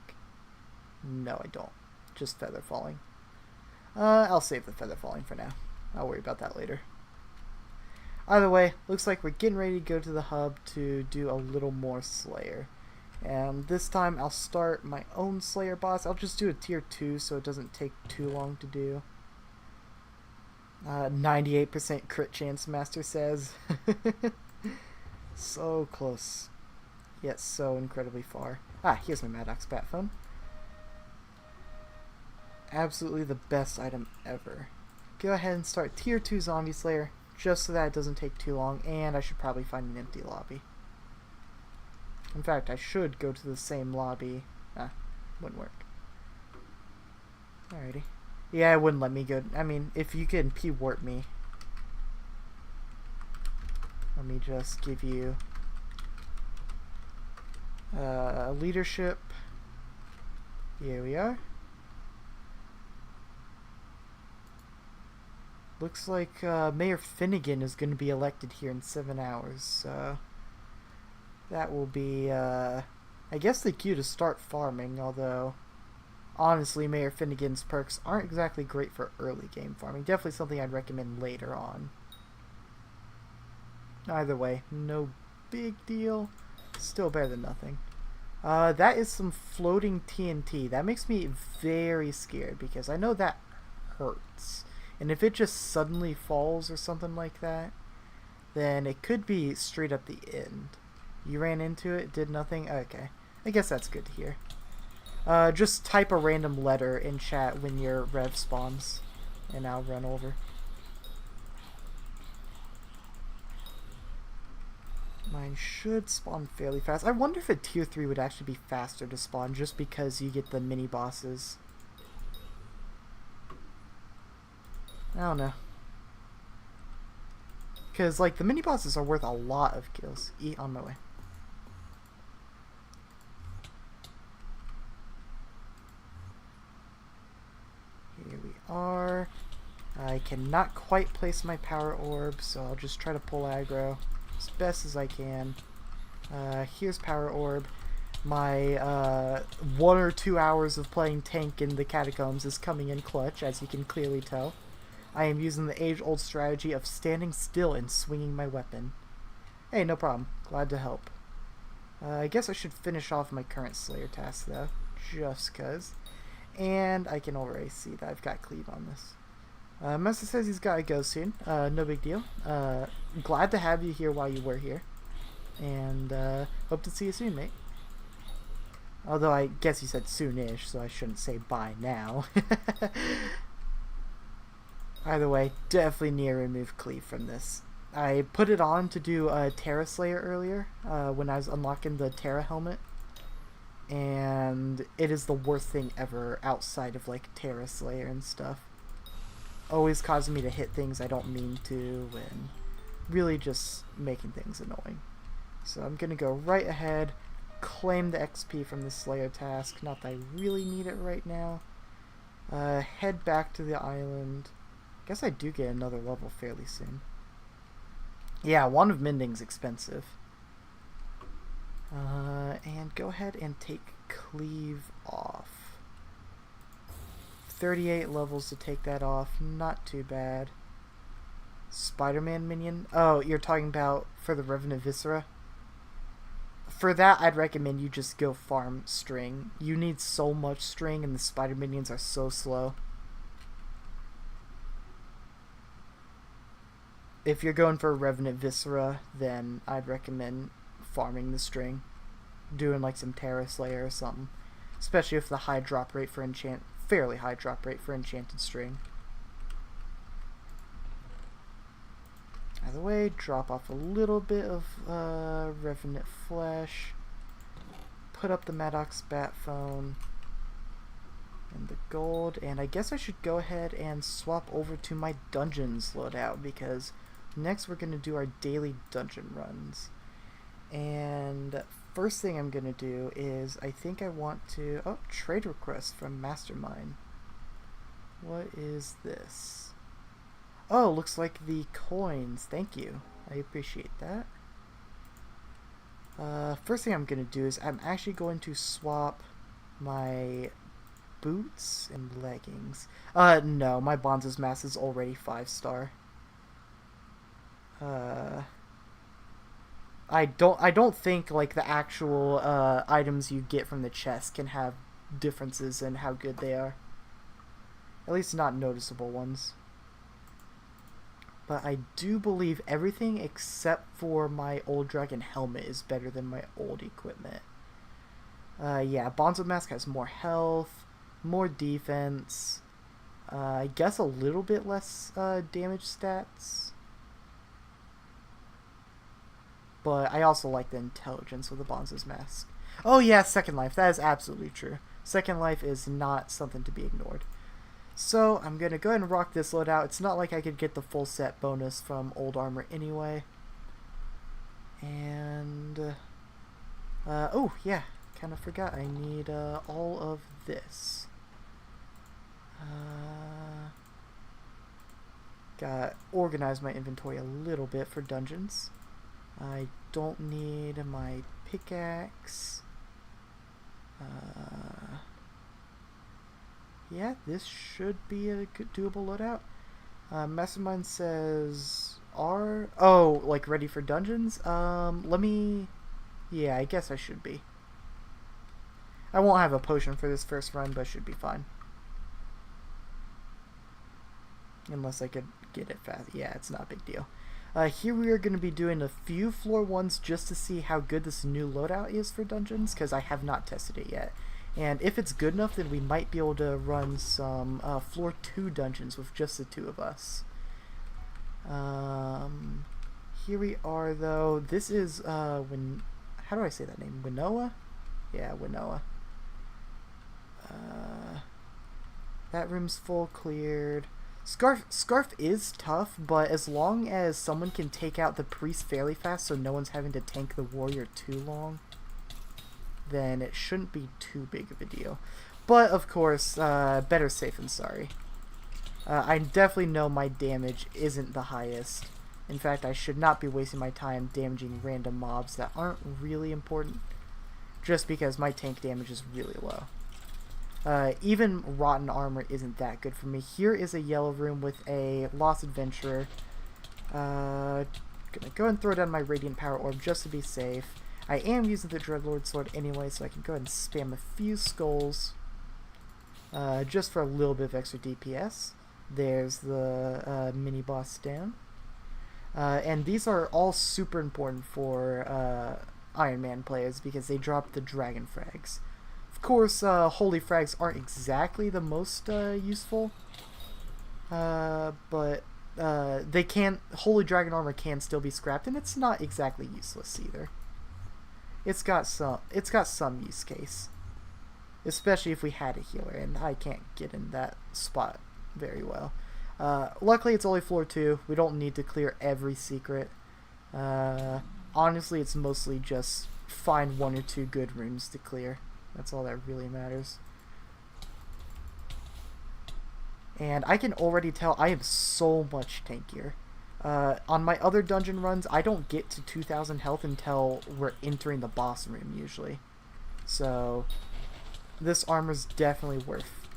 No, I don't. Just Feather Falling. I'll save the Feather Falling for now. I'll worry about that later. Either way, looks like we're getting ready to go to the hub to do a little more Slayer. And this time I'll start my own Slayer boss. I'll just do a tier 2 so it doesn't take too long to do. 98% crit chance, Master says. So close, yet so incredibly far. Ah, here's my Maddox bat phone. Absolutely the best item ever. Go ahead and start tier 2 Zombie Slayer, just so that it doesn't take too long, and I should probably find an empty lobby. In fact, I should go to the same lobby. Ah, wouldn't work. Alrighty. Yeah, it wouldn't let me go. I mean, if you can P-warp me. Let me just give you leadership. Here we are. Looks like Mayor Finnegan is going to be elected here in 7 hours. So that will be, I guess, the cue to start farming, although honestly, Mayor Finnegan's perks aren't exactly great for early game farming. Definitely something I'd recommend later on. Either way, no big deal. Still better than nothing. That is some floating TNT. That makes me very scared because I know that hurts. And if it just suddenly falls or something like that, then it could be straight up the end. You ran into it, did nothing? Okay. I guess that's good to hear. Just type a random letter in chat when your rev spawns, and I'll run over. Mine should spawn fairly fast. I wonder if a tier 3 would actually be faster to spawn just because you get the mini bosses. I don't know. Because, like, the mini bosses are worth a lot of kills. On my way. Here we are. I cannot quite place my power orb, so I'll just try to pull aggro as best as I can. Here's power orb. My 1 or 2 hours of playing tank in the catacombs is coming in clutch, as you can clearly tell. I am using the age-old strategy of standing still and swinging my weapon. Hey, no problem. Glad to help. I guess I should finish off my current Slayer task, though, just cause. And I can already see that I've got cleave on this. Master says he's got to go soon. No big deal. Glad to have you here while you were here. And hope to see you soon, mate. Although I guess you said soonish, so I shouldn't say bye now. Either way, definitely need to remove cleave from this. I put it on to do a Terra Slayer earlier when I was unlocking the Terra helmet. And it is the worst thing ever outside of like Terra Slayer and stuff. Always causing me to hit things I don't mean to and really just making things annoying. So I'm going to go right ahead, claim the XP from the Slayer task. Not that I really need it right now. Head back to the island. Guess I do get another level fairly soon. Yeah, Wand of Mending's expensive. And go ahead and take cleave off. 38 levels to take that off. Not too bad. Spider-Man minion? Oh, you're talking about for the Revenant Viscera? For that, I'd recommend you just go farm string. You need so much string and the spider minions are so slow. If you're going for a Revenant Viscera, then I'd recommend farming the string. Doing like some Terra Slayer or something. Especially if the high drop rate for fairly high drop rate for enchanted string. Either way, drop off a little bit of Revenant Flesh. Put up the Maddox bat phone. And the gold. And I guess I should go ahead and swap over to my dungeons loadout because next we're going to do our daily dungeon runs. And first thing I'm going to do is I think I want to... Oh, trade request from Mastermind. What is this? Oh, looks like the coins. Thank you. I appreciate that. First thing I'm going to do is I'm actually going to swap my boots and leggings. No, my Bonza's mask is already 5-star. I don't think like the actual items you get from the chest can have differences in how good they are. At least not noticeable ones. But I do believe everything except for my old dragon helmet is better than my old equipment. Yeah, Bonzo Mask has more health, more defense, I guess a little bit less damage stats. But I also like the intelligence of the Bonzo's Mask. Oh yeah, Second Life, that is absolutely true. Second Life is not something to be ignored. So I'm going to go ahead and rock this loadout. It's not like I could get the full set bonus from old armor anyway. And, oh yeah, kind of forgot. I need all of this. Got organize my inventory a little bit for dungeons. I don't need my pickaxe. Yeah, this should be a good, doable loadout. Mastermind says oh, like ready for dungeons? Let me... Yeah, I guess I should be. I won't have a potion for this first run, but should be fine. Unless I could get it fast. Yeah, it's not a big deal. Here we are going to be doing a few floor ones just to see how good this new loadout is for dungeons, because I have not tested it yet. And if it's good enough, then we might be able to run some floor 2 dungeons with just the two of us. Here we are, though. This is, how do I say that name? Winoa? Yeah, Winoa. That room's full cleared. Scarf is tough, but as long as someone can take out the priest fairly fast so no one's having to tank the warrior too long, then it shouldn't be too big of a deal. But, of course, better safe than sorry. I definitely know my damage isn't the highest. In fact, I should not be wasting my time damaging random mobs that aren't really important, just because my tank damage is really low. Even rotten armor isn't that good for me. Here is a yellow room with a lost adventurer. Gonna go and throw down my radiant power orb just to be safe. I am using the Dreadlord sword anyway, so I can go ahead and spam a few skulls just for a little bit of extra DPS. There's the mini boss down. And these are all super important for Iron Man players because they drop the dragon frags. Of course, holy frags aren't exactly the most useful, but they can. Holy dragon armor can still be scrapped, and it's not exactly useless either. It's got some use case, especially if we had a healer, and I can't get in that spot very well. Luckily, it's only floor 2. We don't need to clear every secret. Honestly, it's mostly just find 1 or 2 good rooms to clear. That's all that really matters. And I can already tell I am so much tankier. On my other dungeon runs, I don't get to 2,000 health until we're entering the boss room, usually. So, this armor's definitely worth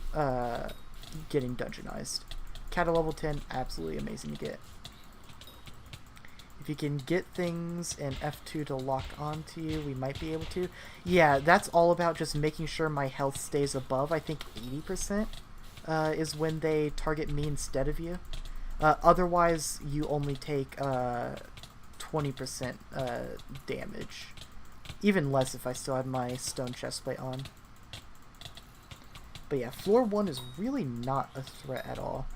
getting dungeonized. Cat at level 10, absolutely amazing to get. If you can get things in F2 to lock onto you, we might be able to. Yeah, that's all about just making sure my health stays above. I think 80% is when they target me instead of you. Otherwise, you only take 20% damage. Even less if I still have my stone chestplate on. But yeah, floor 1 is really not a threat at all.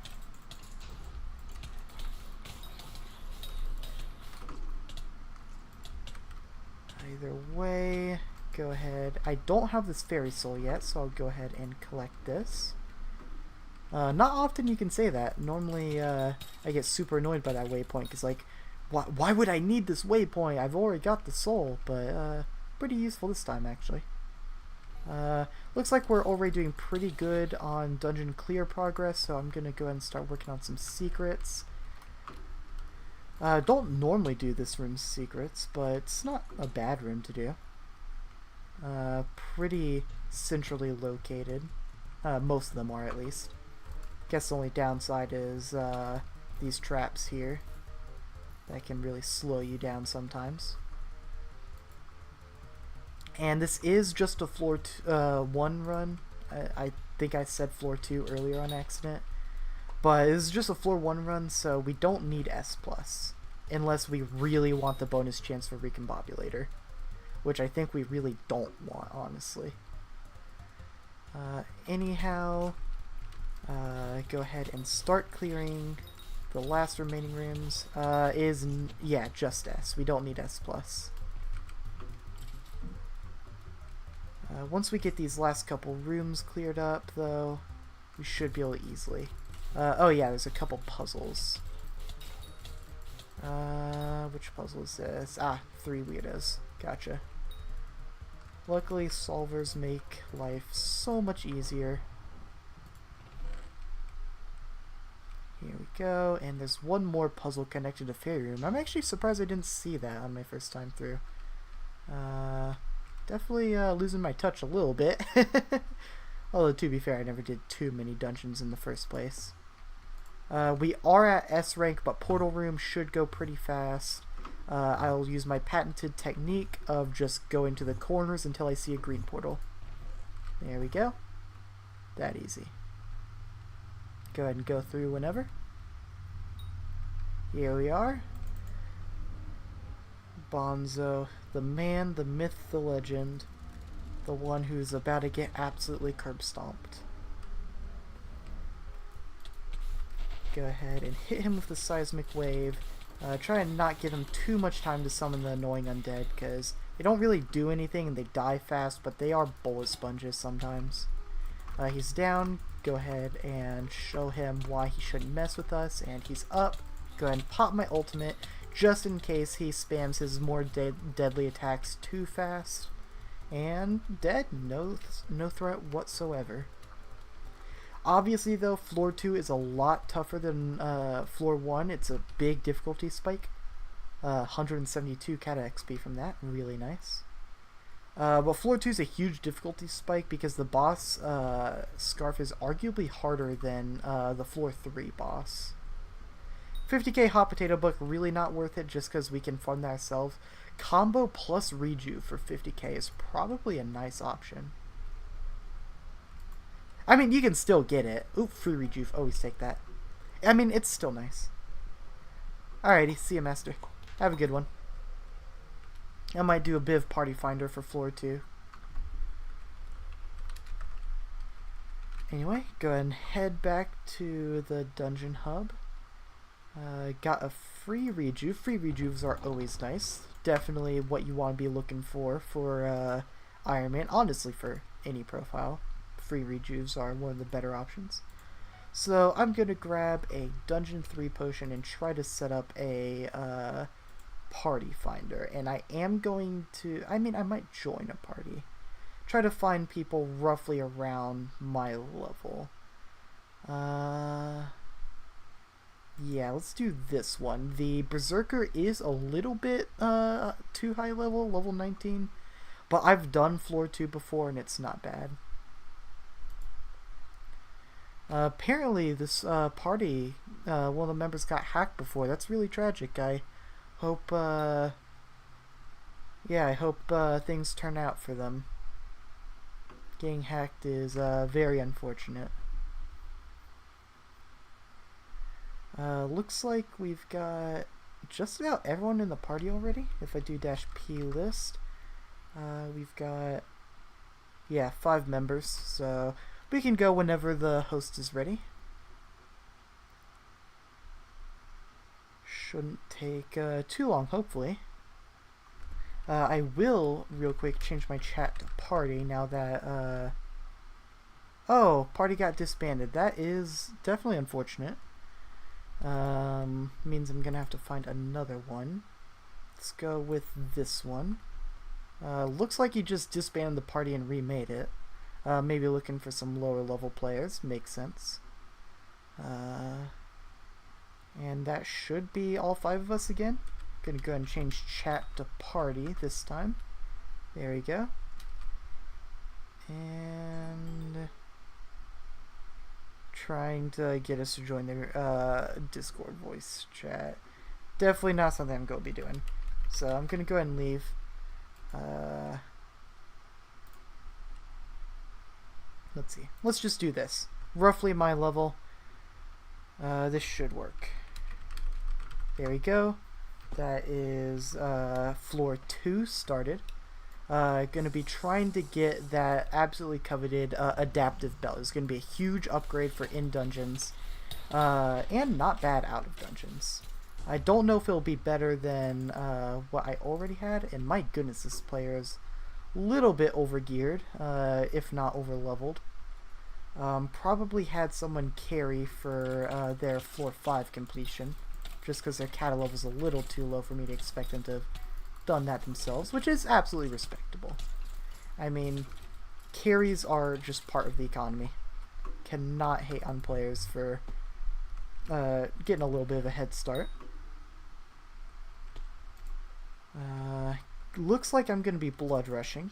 Either way, go ahead. I don't have this fairy soul yet, so I'll go ahead and collect this. Not often you can say that. Normally, I get super annoyed by that waypoint, because, like, why would I need this waypoint? I've already got the soul, but, pretty useful this time, actually. Looks like we're already doing pretty good on dungeon clear progress, so I'm gonna go ahead and start working on some secrets. Don't normally do this room's secrets, but it's not a bad room to do. Pretty centrally located. Most of them are, at least. Guess the only downside is these traps here. That can really slow you down sometimes. And this is just a floor 1 run. I think I said floor 2 earlier on accident. But this is just a floor 1 run, so we don't need S+. Unless we really want the bonus chance for Recombobulator. Which I think we really don't want, honestly. Anyhow, go ahead and start clearing the last remaining rooms. Yeah, just S. We don't need S+. Once we get these last couple rooms cleared up, though, we should be able to easily. Oh yeah, there's a couple puzzles. Which puzzle is this? Ah, 3 weirdos. Gotcha. Luckily, solvers make life so much easier. Here we go, and there's one more puzzle connected to Fairy Room. I'm actually surprised I didn't see that on my first time through. Definitely losing my touch a little bit. Although, to be fair, I never did too many dungeons in the first place. We are at S rank, but Portal Room should go pretty fast. I'll use my patented technique of just going to the corners until I see a green portal. There we go. That easy. Go ahead and go through whenever. Here we are. Bonzo, the man, the myth, the legend. The one who's about to get absolutely curb stomped. Go ahead and hit him with the seismic wave. Try and not give him too much time to summon the annoying undead, because they don't really do anything and they die fast, but they are bullet sponges sometimes. He's down. Go ahead and show him why he shouldn't mess with us, and he's up. Go ahead and pop my ultimate, just in case he spams his more deadly attacks too fast. And dead. No threat whatsoever. Obviously, though, floor 2 is a lot tougher than floor 1. It's a big difficulty spike. 172 Kata XP from that. Really nice. But floor 2 is a huge difficulty spike because the boss Scarf is arguably harder than the floor 3 boss. 50k Hot Potato Book, really not worth it just because we can farm that ourselves. Combo plus Rejuve for 50k is probably a nice option. I mean, you can still get it. Oop, free Rejuve. Always take that. I mean, it's still nice. Alrighty, see you, Master. Have a good one. I might do a bit of Party Finder for floor 2. Anyway, go ahead and head back to the dungeon hub. Got a free Rejuve. Free Rejuves are always nice. Definitely what you want to be looking for Ironman. Honestly, for any profile. Free Rejuves are one of the better options. So I'm going to grab a Dungeon 3 potion and try to set up a Party Finder. And I am going to, I might join a party. Try to find people roughly around my level. Yeah, let's do this one. The Berserker is a little bit too high level 19. But I've done floor 2 before and it's not bad. Apparently this party, one of the members got hacked before. That's really tragic. I hope, yeah, I hope things turn out for them. Getting hacked is very unfortunate. Looks like we've got just about everyone in the party already. If I do -P list, we've got, yeah, 5 members, so we can go whenever the host is ready. Shouldn't take too long, hopefully. I will, real quick, change my chat to party now that, oh, party got disbanded. That is definitely unfortunate. Means I'm gonna have to find another one. Let's go with this one. Looks like he just disbanded the party and remade it. Maybe looking for some lower level players. Makes sense. And that should be all 5 of us again. Gonna go ahead and change chat to party this time. There we go. And trying to get us to join their Discord voice chat. Definitely not something I'm going to be doing. So I'm going to go ahead and leave. Let's see. Let's just do this. Roughly my level. This should work. There we go. That is floor 2 started. Gonna be trying to get that absolutely coveted adaptive belt. It's gonna be a huge upgrade for in dungeons, and not bad out of dungeons. I don't know if it'll be better than what I already had, and my goodness, this player is a little bit overgeared, if not overleveled. Probably had someone carry for their floor 5 completion, just because their cattle level is a little too low for me to expect them to have done that themselves, which is absolutely respectable. I mean, carries are just part of the economy. Cannot hate on players for getting a little bit of a head start. Looks like I'm going to be blood rushing.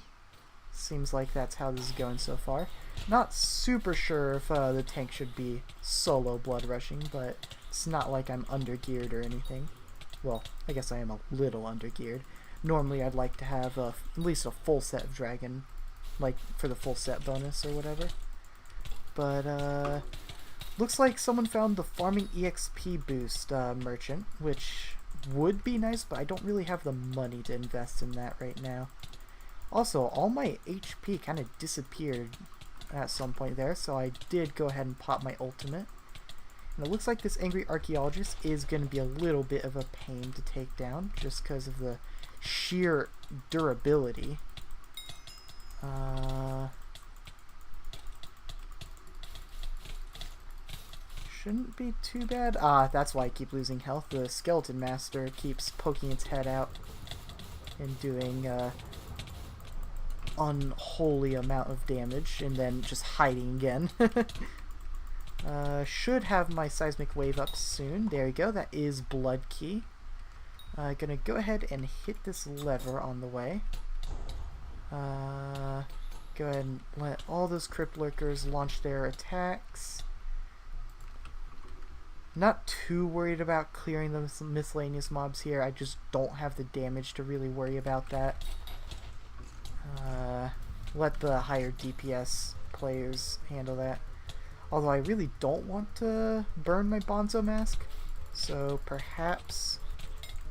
Seems like that's how this is going so far. Not super sure if the tank should be solo blood rushing, but it's not like I'm undergeared or anything. Well, I guess I am a little undergeared. Normally I'd like to have at least a full set of dragon, like for the full set bonus or whatever. But looks like someone found the farming EXP boost merchant, which would be nice, but I don't really have the money to invest in that right now. Also, all my HP kind of disappeared at some point there, so I did go ahead and pop my ultimate. And it looks like this angry archaeologist is going to be a little bit of a pain to take down, just because of the sheer durability. Shouldn't be too bad. That's why I keep losing health. The skeleton master keeps poking its head out and doing unholy amount of damage and then just hiding again. Should have my seismic wave up soon. There we go. That is blood key. Gonna go ahead and hit this lever on the way. Go ahead and let all those crypt lurkers launch their attacks. Not too worried about clearing the miscellaneous mobs here. I just don't have the damage to really worry about that. Let the higher DPS players handle that. Although I really don't want to burn my Bonzo mask, so perhaps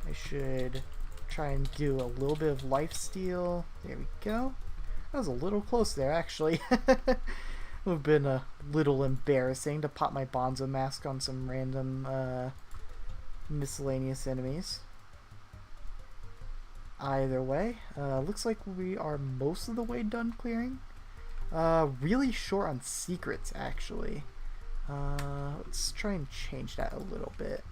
I should try and do a little bit of lifesteal. There we go. That was a little close there, actually. It would have been a little embarrassing to pop my Bonzo mask on some random miscellaneous enemies. Either way, looks like we are most of the way done clearing. Really short on secrets, actually. Let's try and change that a little bit.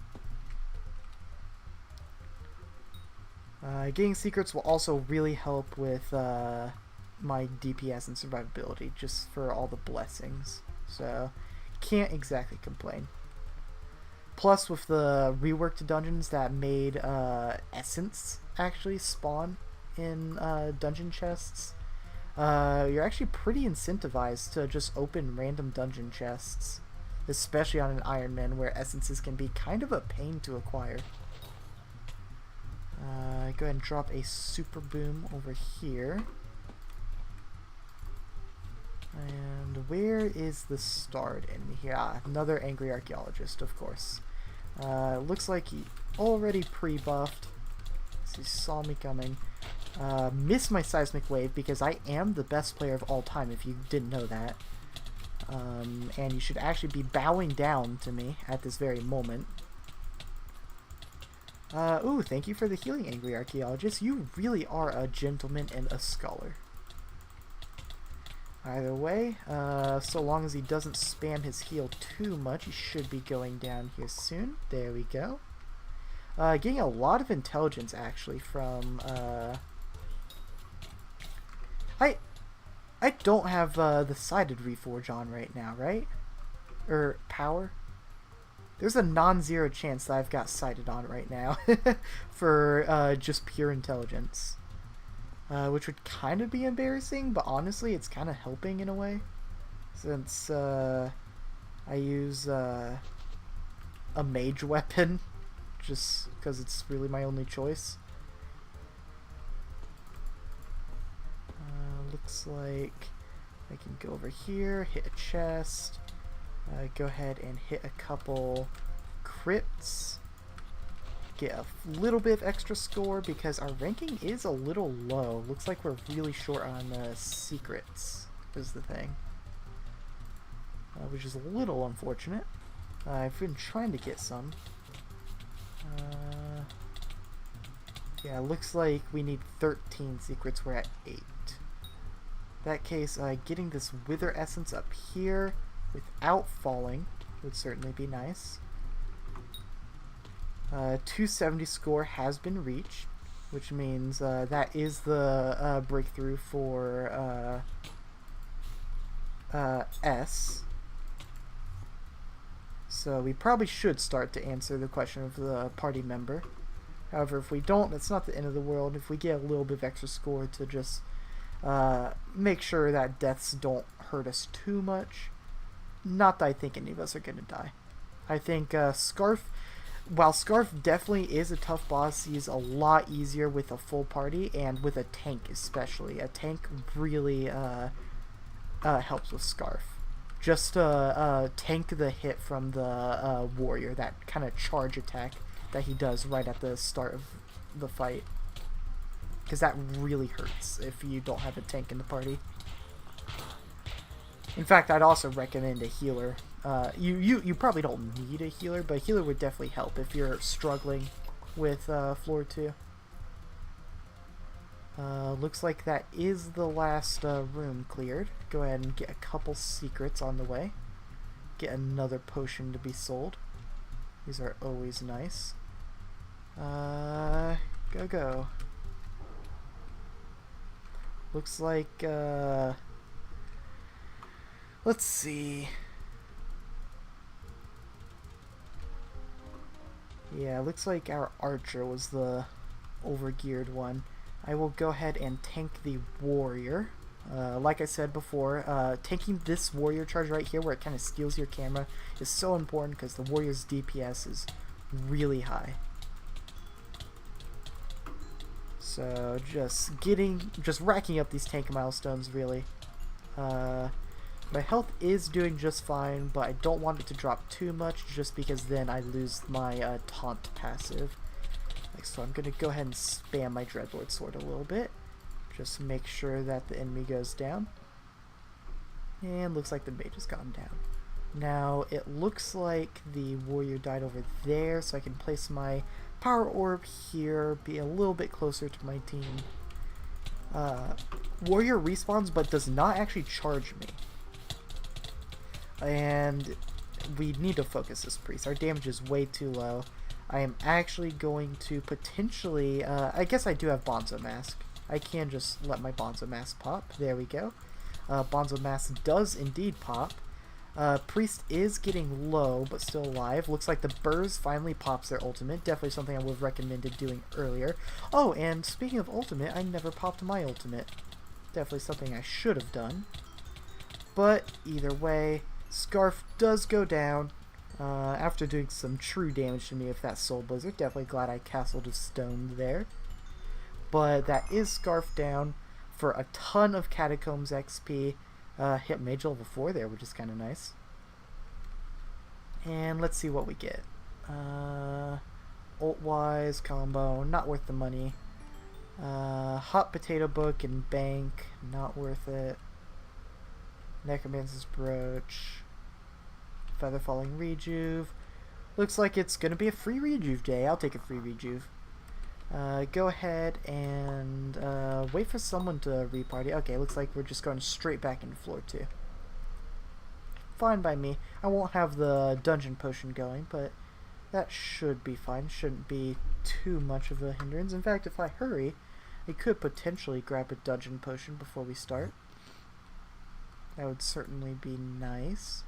Getting secrets will also really help with my DPS and survivability, just for all the blessings. So, can't exactly complain. Plus, with the reworked dungeons that made Essence actually spawn in dungeon chests, you're actually pretty incentivized to just open random dungeon chests, especially on an Ironman where essences can be kind of a pain to acquire. Go ahead and drop a super boom over here. And where is the starred enemy here? Another angry archaeologist, of course. Looks like he already pre-buffed. So he saw me coming. Missed my seismic wave because I am the best player of all time, if you didn't know that. And you should actually be bowing down to me at this very moment. Ooh, thank you for the healing, angry archaeologist. You really are a gentleman and a scholar. Either way, so long as he doesn't spam his heal too much, he should be going down here soon. There we go. Getting a lot of intelligence, actually, from, I don't have, the sided reforge on right now, right? Or power? There's a non-zero chance that I've got sided on right now for, just pure intelligence. Which would kind of be embarrassing, but honestly, it's kind of helping in a way. Since, I use, a mage weapon, just because it's really my only choice. Looks like I can go over here, hit a chest, Go ahead and hit a couple crits. Get a little bit of extra score because our ranking is a little low. Looks like we're really short on secrets is the thing. Which is a little unfortunate. I've been trying to get some. Yeah, looks like we need 13 secrets. We're at 8. In that case, getting this Wither Essence up here without falling would certainly be nice. 270 score has been reached, which means that is the breakthrough for S. So we probably should start to answer the question of the party member. However, if we don't, that's not the end of the world. If we get a little bit of extra score to just make sure that deaths don't hurt us too much. Not that I think any of us are going to die. I think Scarf, while Scarf definitely is a tough boss, he's a lot easier with a full party and with a tank especially. A tank really helps with Scarf. Just tank the hit from the warrior, that kind of charge attack that he does right at the start of the fight. Because that really hurts if you don't have a tank in the party. In fact, I'd also recommend a healer. You probably don't need a healer, but a healer would definitely help if you're struggling with floor 2. Looks like that is the last room cleared. Go ahead and get a couple secrets on the way. Get another potion to be sold. These are always nice. Go. Looks like, let's see. Yeah, looks like our archer was the overgeared one. I will go ahead and tank the warrior. Like I said before, tanking this warrior charge right here where it kind of steals your camera is so important because the warrior's DPS is really high. So just racking up these tank milestones really. My health is doing just fine, but I don't want it to drop too much just because then I lose my taunt passive. So I'm going to go ahead and spam my Dreadlord Sword a little bit. Just make sure that the enemy goes down. And looks like the mage has gone down. Now it looks like the warrior died over there, so I can place my power orb here, be a little bit closer to my team. Warrior respawns but does not actually charge me. And we need to focus this priest. Our damage is way too low. I am actually going to potentially, I guess I do have Bonzo Mask. I can just let my Bonzo Mask pop. There we go. Bonzo Mask does indeed pop. Priest is getting low, but still alive. Looks like the Burrs finally pops their ultimate. Definitely something I would have recommended doing earlier. Oh, and speaking of ultimate, I never popped my ultimate. Definitely something I should have done. But either way, Scarf does go down. After doing some true damage to me with that Soul Blizzard. Definitely glad I castled a stone there. But that is Scarf down for a ton of Catacombs XP. Hit Mage level 4 there, which is kind of nice. And let's see what we get. Ult-wise, combo, not worth the money. Hot Potato Book and Bank, not worth it. Necromancer's Brooch. Feather Falling Rejuve. Looks like it's going to be a free Rejuve day. I'll take a free Rejuve. Go ahead and wait for someone to reparty. Okay, looks like we're just going straight back into floor 2. Fine by me. I won't have the dungeon potion going, but that should be fine. Shouldn't be too much of a hindrance. In fact, if I hurry, I could potentially grab a dungeon potion before we start. That would certainly be nice.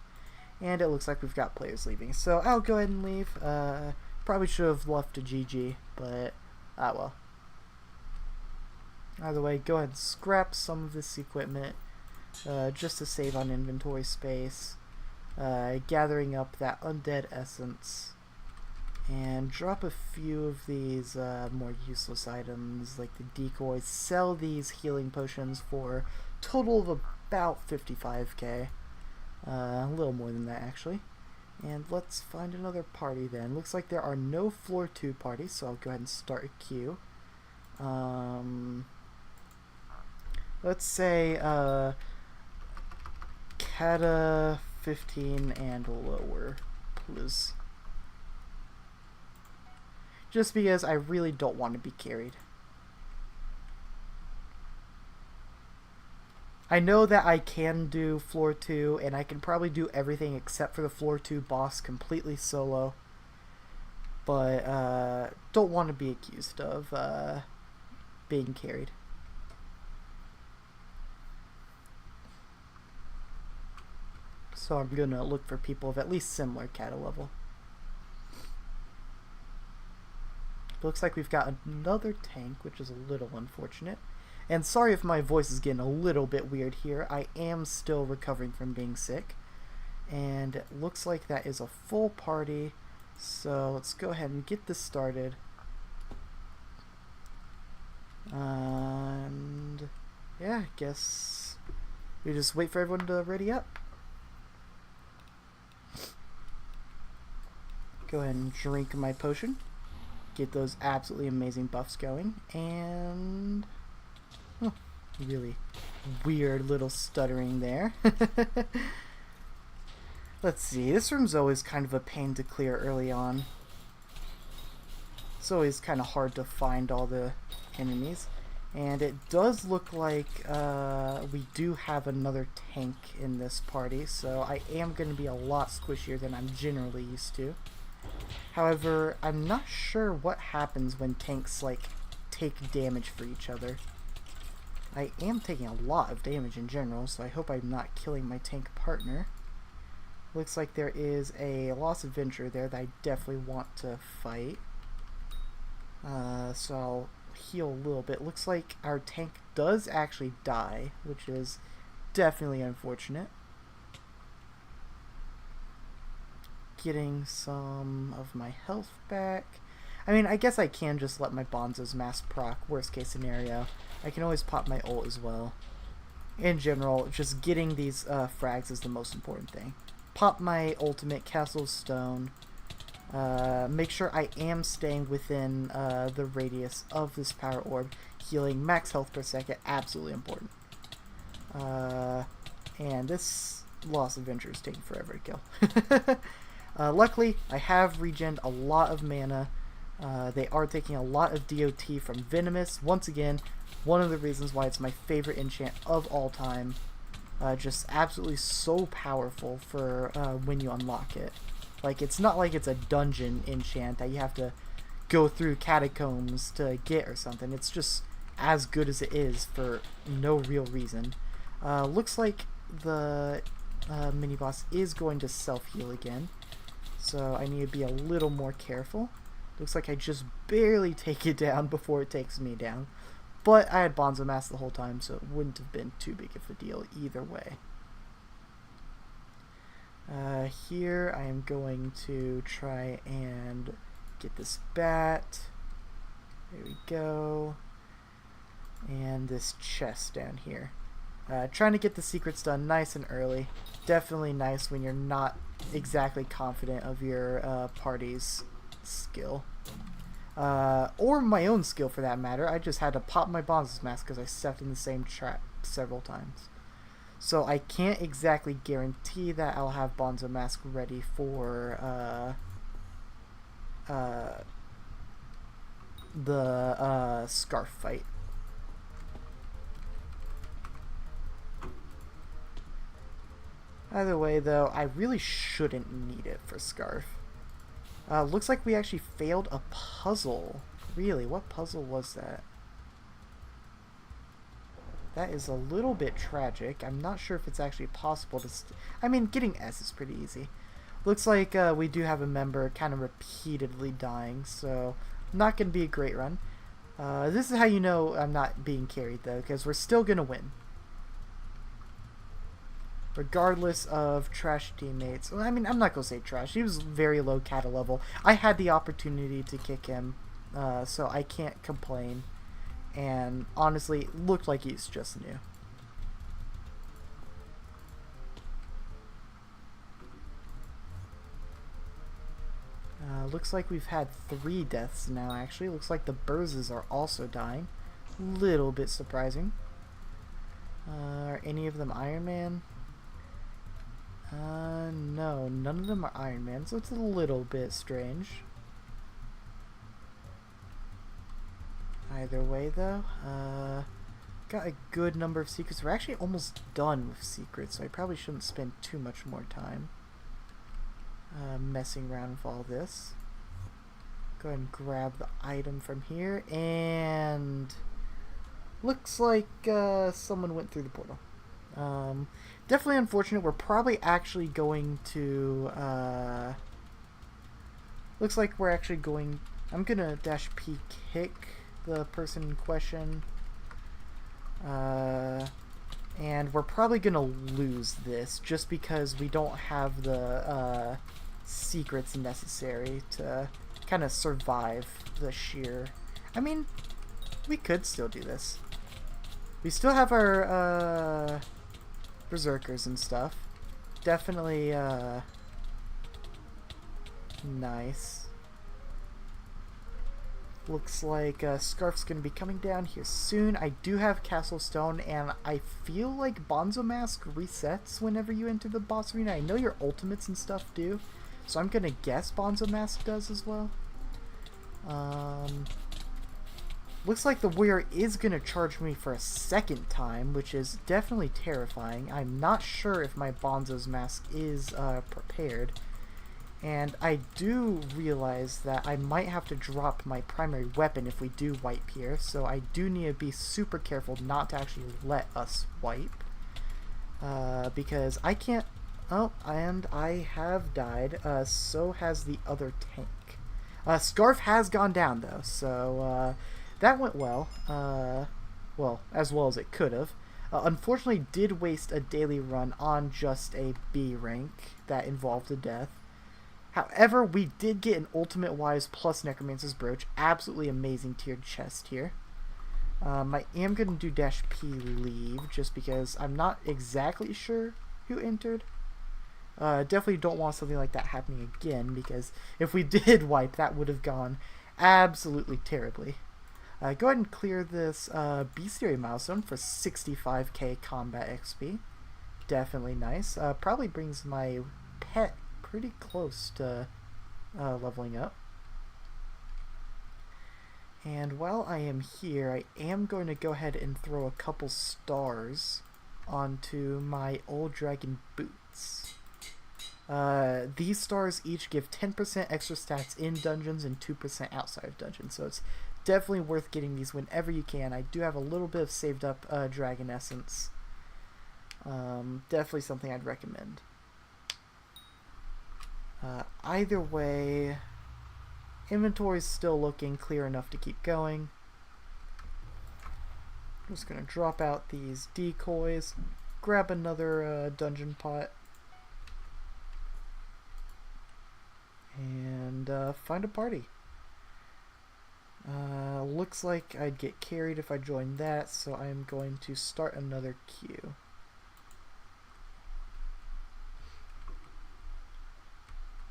And it looks like we've got players leaving. So I'll go ahead and leave. Probably should have left a GG, but well. Either way, go ahead and scrap some of this equipment just to save on inventory space. Gathering up that undead essence. And drop a few of these more useless items like the decoys. Sell these healing potions for a total of about 55k. A little more than that, actually. And let's find another party then. Looks like there are no floor 2 parties, so I'll go ahead and start a queue. Let's say Kata 15 and lower, please. Just because I really don't want to be carried. I know that I can do floor 2, and I can probably do everything except for the floor 2 boss completely solo. But don't want to be accused of being carried. So I'm going to look for people of at least similar kata level. Looks like we've got another tank, which is a little unfortunate. And sorry if my voice is getting a little bit weird here. I am still recovering from being sick. And it looks like that is a full party. So let's go ahead and get this started. And yeah, I guess we just wait for everyone to ready up. Go ahead and drink my potion. Get those absolutely amazing buffs going. And really weird little stuttering there. Let's see, this room's always kind of a pain to clear early on. It's always kind of hard to find all the enemies. And it does look like we do have another tank in this party, so I am going to be a lot squishier than I'm generally used to. However, I'm not sure what happens when tanks like take damage for each other. I am taking a lot of damage in general, so I hope I'm not killing my tank partner. Looks like there is a loss of venture there that I definitely want to fight. So I'll heal a little bit. Looks like our tank does actually die, which is definitely unfortunate. Getting some of my health back. I mean, I guess I can just let my Bonzo's mask proc, worst case scenario. I can always pop my ult as well. In general, just getting these frags is the most important thing. Pop my ultimate, Castle Stone. Make sure I am staying within the radius of this power orb. Healing max health per second, absolutely important. And this loss of venture is taking forever to kill. Luckily, I have regened a lot of mana. They are taking a lot of DOT from Venomous. Once again, one of the reasons why it's my favorite enchant of all time. Just absolutely so powerful for when you unlock it. Like, it's not like it's a dungeon enchant that you have to go through catacombs to get or something. It's just as good as it is for no real reason. Looks like the mini-boss is going to self-heal again. So I need to be a little more careful. Looks like I just barely take it down before it takes me down. But I had Bonzo Mask the whole time, so it wouldn't have been too big of a deal either way. Here I am going to try and get this bat. There we go. And this chest down here. Trying to get the secrets done nice and early. Definitely nice when you're not exactly confident of your party's skill. Or my own skill for that matter. I just had to pop my Bonzo's mask because I stepped in the same trap several times. So I can't exactly guarantee that I'll have Bonzo mask ready for the Scarf fight. Either way though, I really shouldn't need it for Scarf. Looks like we actually failed a puzzle. Really, what puzzle was that? That is a little bit tragic. I'm not sure if it's actually possible to... I mean, getting S is pretty easy. Looks like we do have a member kind of repeatedly dying, so not going to be a great run. This is how you know I'm not being carried, though, because we're still going to win. Regardless of trash teammates. Well, I mean, I'm not going to say trash. He was very low kata level. I had the opportunity to kick him, so I can't complain. And honestly, it looked like he's just new. Looks like we've had 3 deaths now, actually. Looks like the Burzes are also dying. Little bit surprising. Are any of them Iron Man? No, none of them are Iron Man, so it's a little bit strange. Either way, though, got a good number of secrets. We're actually almost done with secrets, so I probably shouldn't spend too much more time messing around with all this. Go ahead and grab the item from here, and looks like someone went through the portal. Definitely unfortunate. We're probably actually going to looks like we're actually going, I'm gonna dash P kick the person in question, and we're probably gonna lose this just because we don't have the secrets necessary to kind of survive the sheer, I mean, we could still do this. We still have our berserkers and stuff. Definitely nice. Looks like Scarf's going to be coming down here soon. I do have Castle Stone, and I feel like Bonzo Mask resets whenever you enter the boss arena. I know your ultimates and stuff do, so I'm going to guess Bonzo Mask does as well. Looks like the warrior is going to charge me for a second time, which is definitely terrifying. I'm not sure if my Bonzo's Mask is prepared. And I do realize that I might have to drop my primary weapon if we do wipe here, so I do need to be super careful not to actually let us wipe. Because I can't... Oh, and I have died. So has the other tank. Scarf has gone down, though, so that went well. Well, as well as it could have. Unfortunately, did waste a daily run on just a B rank that involved a death. However, we did get an Ultimate Wise plus Necromancer's Brooch. Absolutely amazing tiered chest here. I am going to do dash P leave just because I'm not exactly sure who entered. Definitely don't want something like that happening again, because if we did wipe, that would have gone absolutely terribly. Go ahead and clear this Bestiary milestone for 65k combat XP. Definitely nice. Probably brings my pet pretty close to leveling up. And while I am here, I am going to go ahead and throw a couple stars onto my old dragon boots. These stars each give 10% extra stats in dungeons and 2% outside of dungeons, so it's definitely worth getting these whenever you can. I do have a little bit of saved up dragon essence. Definitely something I'd recommend. Either way, inventory's still looking clear enough to keep going. I'm just gonna drop out these decoys, grab another dungeon pot, and find a party. Looks like I'd get carried if I joined that, so I'm going to start another queue.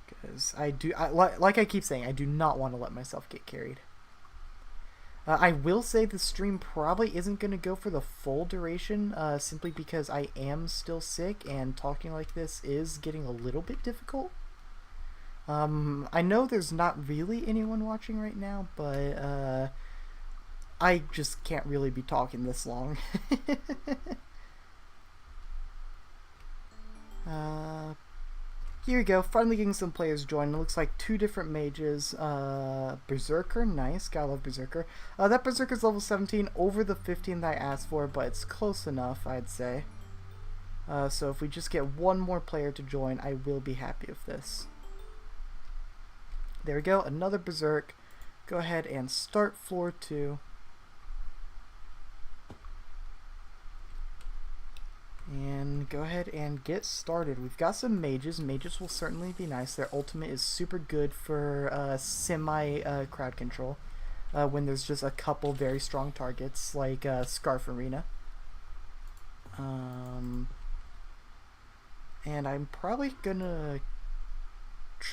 Because like I keep saying, I do not want to let myself get carried. I will say the stream probably isn't going to go for the full duration, simply because I am still sick and talking like this is getting a little bit difficult. I know there's not really anyone watching right now, but I just can't really be talking this long. Here we go, finally getting some players joined. It looks like 2 different mages. Berserker, nice, gotta love Berserker. That Berserker's level 17, over the 15 that I asked for, but it's close enough, I'd say. So if we just get one more player to join, I will be happy with this. There we go, another Berserk. Go ahead and start floor 2. And go ahead and get started. We've got some mages. Mages will certainly be nice. Their ultimate is super good for semi-crowd control when there's just a couple very strong targets like Scarf Arena. And I'm probably gonna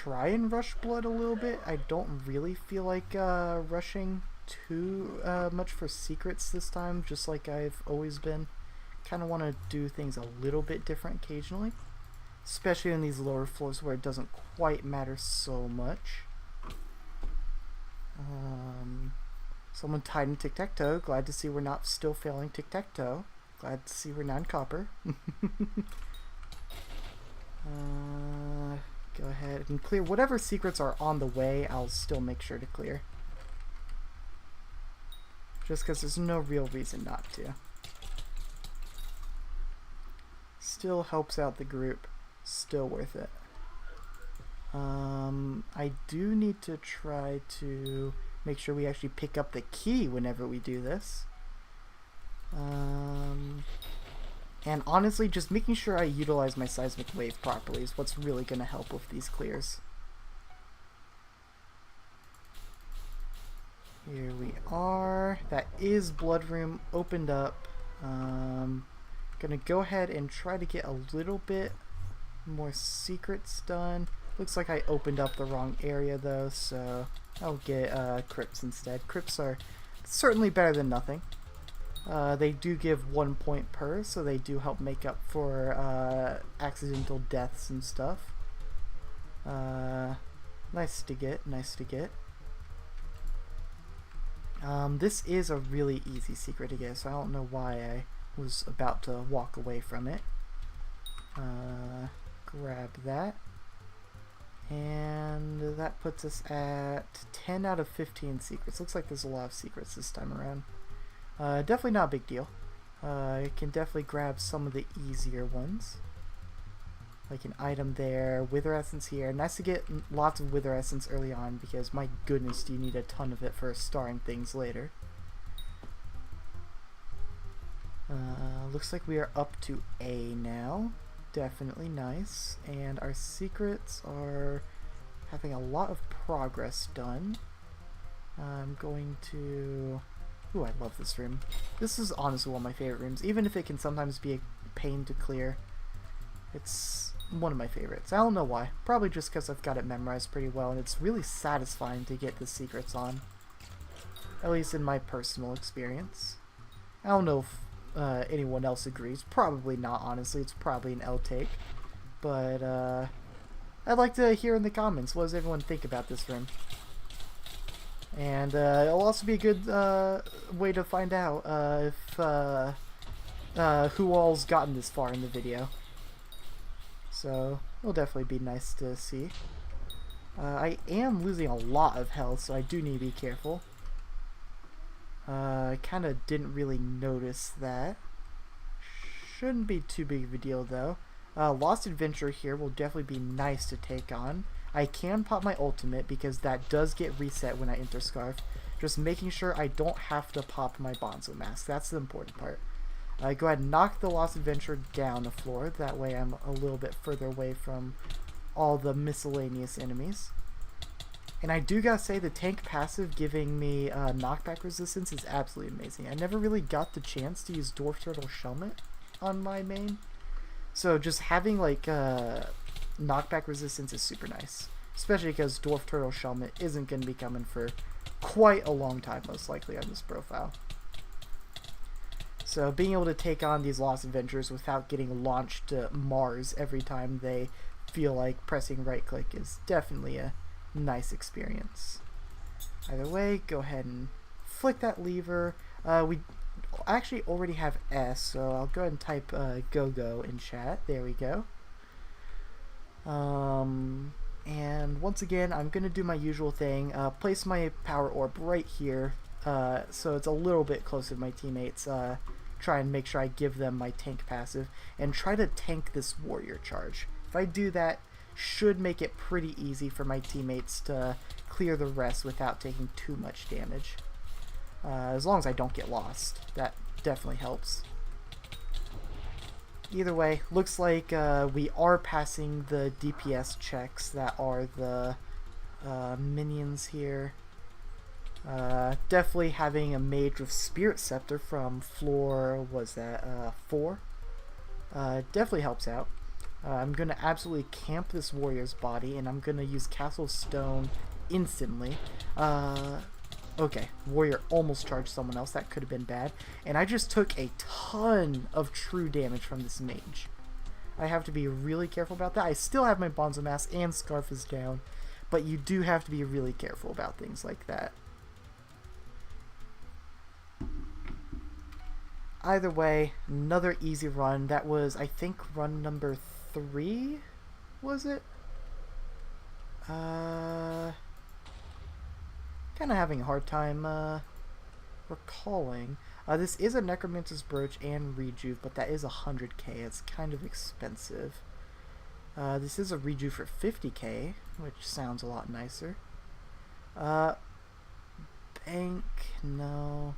try and rush blood a little bit. I don't really feel like rushing too much for secrets this time, just like I've always been. Kind of want to do things a little bit different occasionally, especially in these lower floors where it doesn't quite matter so much. Someone tied in tic-tac-toe. Glad to see we're not still failing tic-tac-toe. Glad to see we're non-copper. Go ahead and clear whatever secrets are on the way. I'll still make sure to clear, just because there's no real reason not to. Still helps out the group. Still worth it. I do need to try to make sure we actually pick up the key whenever we do this. And honestly, just making sure I utilize my seismic wave properly is what's really going to help with these clears. Here we are. That is Blood Room opened up. Gonna go ahead and try to get a little bit more secrets done. Looks like I opened up the wrong area though, so I'll get crypts instead. Crypts are certainly better than nothing. They do give 1 point per, so they do help make up for accidental deaths and stuff. Nice to get, nice to get. This is a really easy secret to get, so I don't know why I was about to walk away from it. Grab that. And that puts us at 10 out of 15 secrets. Looks like there's a lot of secrets this time around. Definitely not a big deal. I can definitely grab some of the easier ones. Like an item there, Wither Essence here. Nice to get lots of Wither Essence early on because my goodness do you need a ton of it for starring things later. Looks like we are up to A now. Definitely nice. And our secrets are having a lot of progress done. I'm going to... Ooh, I love this room. This is honestly one of my favorite rooms, even if it can sometimes be a pain to clear. It's one of my favorites. I don't know why. Probably just because I've got it memorized pretty well, and it's really satisfying to get the secrets on. At least in my personal experience. I don't know if anyone else agrees. Probably not, honestly. It's probably an L take. But I'd like to hear in the comments, what does everyone think about this room? And it'll also be a good way to find out if who all's gotten this far in the video. So it'll definitely be nice to see. I am losing a lot of health, so I do need to be careful. I kind of didn't really notice that. Shouldn't be too big of a deal though. Lost Adventure here will definitely be nice to take on. I can pop my ultimate because that does get reset when I enter Scarf. Just making sure I don't have to pop my Bonzo Mask. That's the important part. Go ahead and knock the Lost Adventure down the floor. That way I'm a little bit further away from all the miscellaneous enemies. And I do gotta say the tank passive giving me knockback resistance is absolutely amazing. I never really got the chance to use Dwarf Turtle Shellmet on my main. So just having like knockback resistance is super nice. Especially because Dwarf Turtle Shellmet isn't going to be coming for quite a long time most likely on this profile. So being able to take on these Lost Adventures without getting launched to Mars every time they feel like pressing right click is definitely a nice experience. Either way, go ahead and flick that lever. We actually already have S, so I'll go ahead and type go-go in chat. There we go. And once again, I'm going to do my usual thing. Place my power orb right here, so it's a little bit closer to my teammates. Try and make sure I give them my tank passive, and try to tank this warrior charge. If I do that, should make it pretty easy for my teammates to clear the rest without taking too much damage. As long as I don't get lost, that definitely helps. Either way, looks like we are passing the DPS checks that are the minions here. Definitely having a mage with Spirit Scepter from floor, was that 4? Definitely helps out. I'm going to absolutely camp this warrior's body, and I'm going to use Castle Stone instantly. Okay, warrior almost charged someone else. That could have been bad. And I just took a ton of true damage from this mage. I have to be really careful about that. I still have my Bonzo Mask and Scarf is down, but you do have to be really careful about things like that. Either way, another easy run. That was, I think, run number 3, was it? Kind of having a hard time recalling. This is a Necromancer's Brooch and Rejuve, but that is 100k. It's kind of expensive. This is a Rejuve for 50k, which sounds a lot nicer. Bank, no.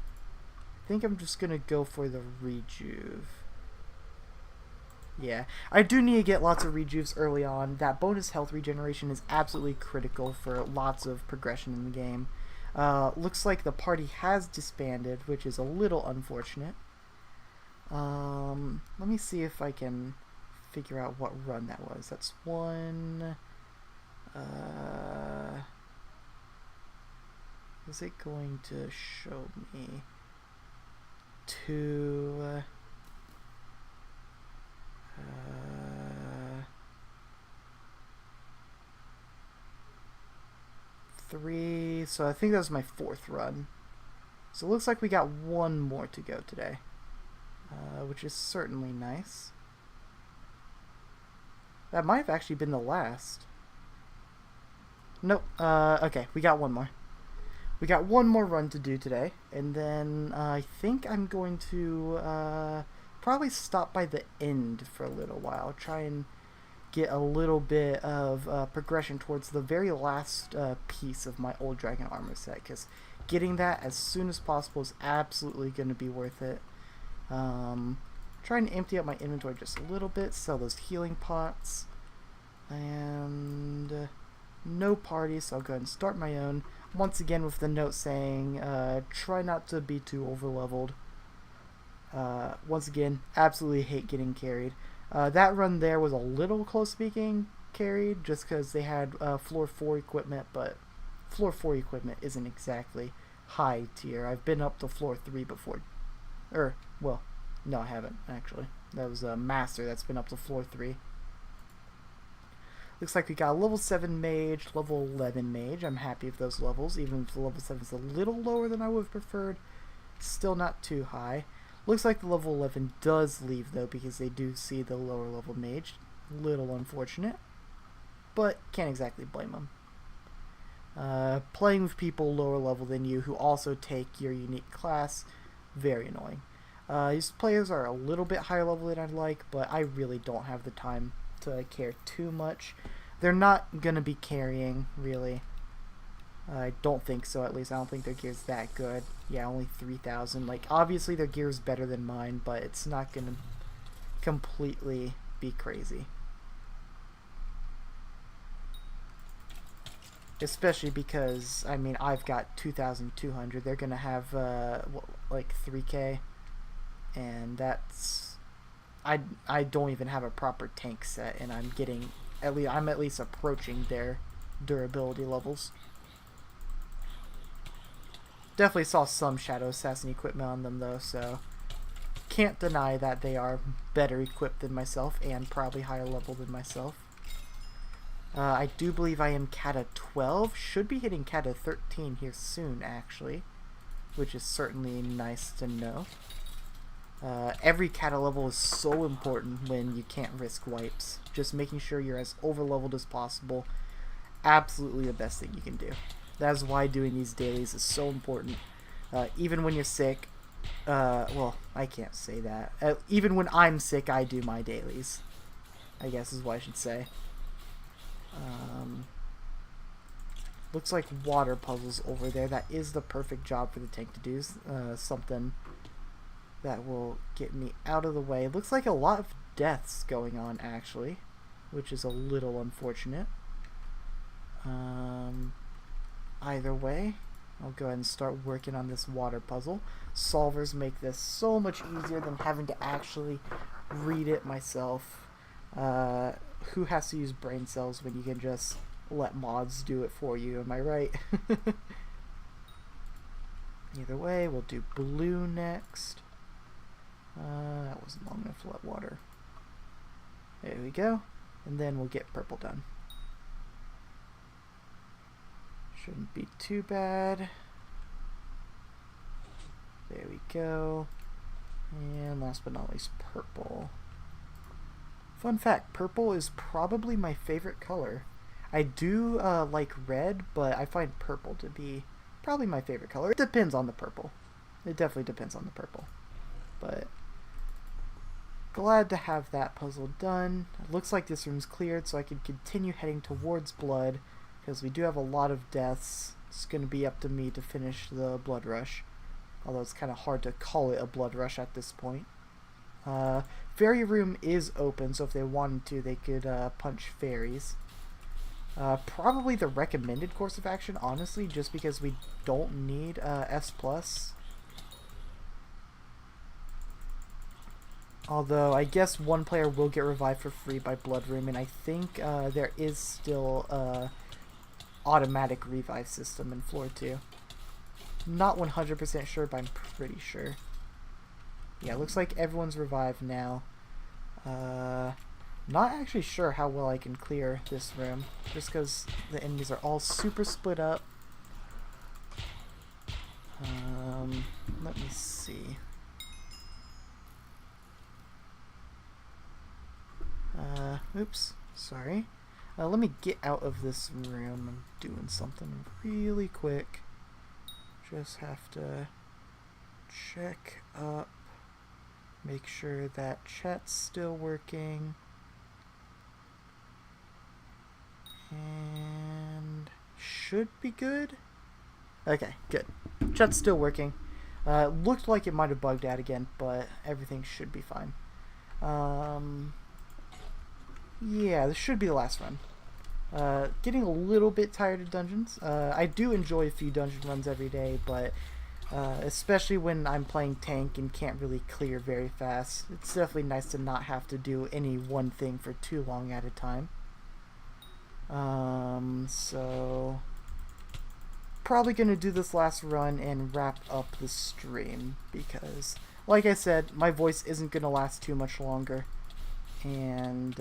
I think I'm just gonna go for the Rejuve. Yeah, I do need to get lots of Rejuves early on. That bonus health regeneration is absolutely critical for lots of progression in the game. Looks like the party has disbanded, which is a little unfortunate. Let me see if I can figure out what run that was. That's one. Is it going to show me? 2. 3. So I think that was my 4th run. So it looks like we got one more to go today, which is certainly nice. That might have actually been the last. Nope. Okay, we got one more. We got one more run to do today, and then I think I'm going to probably stop by the end for a little while. Try and get a little bit of progression towards the very last piece of my old dragon armor set, because getting that as soon as possible is absolutely going to be worth it. Trying to empty out my inventory just a little bit, sell those healing pots, and no parties, so I'll go ahead and start my own. Once again with the note saying, try not to be too over-leveled. Once again, absolutely hate getting carried. That run there was a little close to being carried, just because they had floor 4 equipment, but floor 4 equipment isn't exactly high tier. I've been up to floor 3 before. Well, no I haven't, actually. That was a master that's been up to floor 3. Looks like we got a level 7 mage, level 11 mage. I'm happy with those levels, even if the level 7 is a little lower than I would have preferred. Still not too high. Looks like the level 11 does leave, though, because they do see the lower level mage. Little unfortunate, but can't exactly blame them. Playing with people lower level than you who also take your unique class, very annoying. These players are a little bit higher level than I'd like, but I really don't have the time to care too much. They're not going to be carrying, really. I don't think so, at least. I don't think their gear's that good. Yeah, only 3,000. Like, obviously their gear's better than mine, but it's not going to completely be crazy. Especially because, I mean, I've got 2,200. They're going to have, like 3K. And that's... I don't even have a proper tank set, and I'm getting... I'm at least approaching their durability levels. Definitely saw some Shadow Assassin equipment on them, though, so... Can't deny that they are better equipped than myself, and probably higher level than myself. I do believe I am Kata 12. Should be hitting Kata 13 here soon, actually. Which is certainly nice to know. Every Kata level is so important when you can't risk wipes. Just making sure you're as over-leveled as possible. Absolutely the best thing you can do. That is why doing these dailies is so important. Even when you're sick. Well, I can't say that. Even when I'm sick, I do my dailies. I guess is what I should say. Looks like water puzzles over there. That is the perfect job for the tank to do. Something that will get me out of the way. Looks like a lot of deaths going on, actually, which is a little unfortunate. Either way, I'll go ahead and start working on this water puzzle. Solvers make this so much easier than having to actually read it myself. Who has to use brain cells when you can just let mods do it for you? Am I right? Either way, we'll do blue next. That wasn't long enough to let water. There we go. And then we'll get purple done. Shouldn't be too bad. There we go. And last but not least, purple. Fun fact, purple is probably my favorite color. I do like red, but I find purple to be probably my favorite color. It depends on the purple. It definitely depends on the purple. But glad to have that puzzle done. It looks like this room's cleared, so I can continue heading towards blood, because we do have a lot of deaths. It's going to be up to me to finish the blood rush. Although it's kind of hard to call it a blood rush at this point. Fairy room is open, so if they wanted to, they could punch fairies. Probably the recommended course of action, honestly, just because we don't need S+. Although, I guess one player will get revived for free by Blood Room, and I think there is still a automatic revive system in floor 2. Not 100% sure, but I'm pretty sure. Yeah, it looks like everyone's revived now. Not actually sure how well I can clear this room, just because the enemies are all super split up. Let me see. Oops, sorry. Let me get out of this room. I'm doing something really quick. Just have to check up, make sure that chat's still working, and should be good. Okay, good. Chat's still working. Looked like it might have bugged out again, but everything should be fine. Yeah, this should be the last run. Getting a little bit tired of dungeons. I do enjoy a few dungeon runs every day, but especially when I'm playing tank and can't really clear very fast, it's definitely nice to not have to do any one thing for too long at a time. So probably gonna do this last run and wrap up the stream, because like I said, my voice isn't gonna last too much longer, and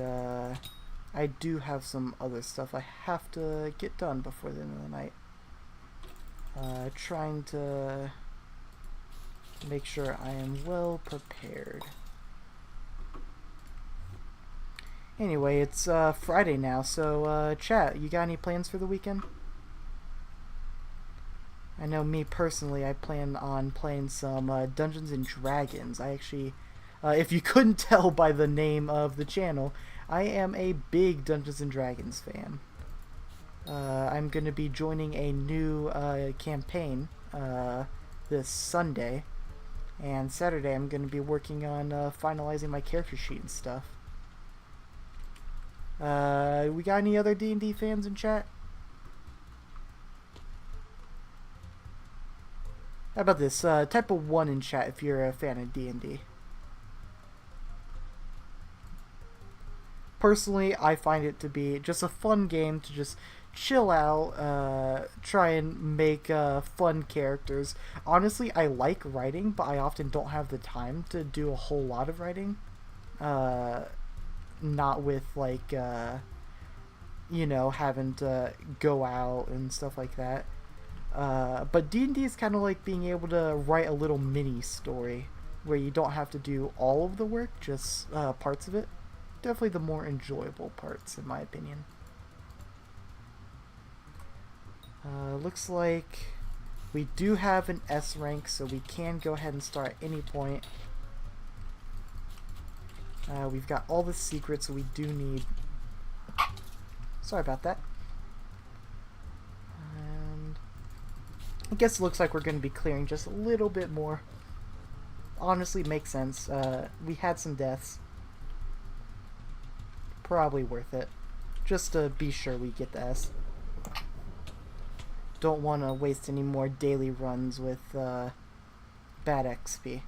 I do have some other stuff I have to get done before the end of the night. Trying to make sure I am well prepared. Anyway, it's Friday now, so chat, you got any plans for the weekend? I know me personally, I plan on playing some Dungeons and Dragons. I actually, if you couldn't tell by the name of the channel, I am a big Dungeons and Dragons fan. I'm going to be joining a new campaign this Sunday, and Saturday I'm going to be working on finalizing my character sheet and stuff. We got any other D&D fans in chat? How about this? Type a 1 in chat if you're a fan of D&D. Personally, I find it to be just a fun game to just chill out, try and make fun characters. Honestly, I like writing, but I often don't have the time to do a whole lot of writing. Not with, like, you know, having to go out and stuff like that. But D&D is kind of like being able to write a little mini story where you don't have to do all of the work, just parts of it. Definitely the more enjoyable parts, in my opinion. Looks like we do have an S rank, so we can go ahead and start at any point. We've got all the secrets, so we do need... Sorry about that. And I guess it looks like we're going to be clearing just a little bit more. Honestly, makes sense. We had some deaths. Probably worth it. Just to be sure we get the S. Don't want to waste any more daily runs with bad XP.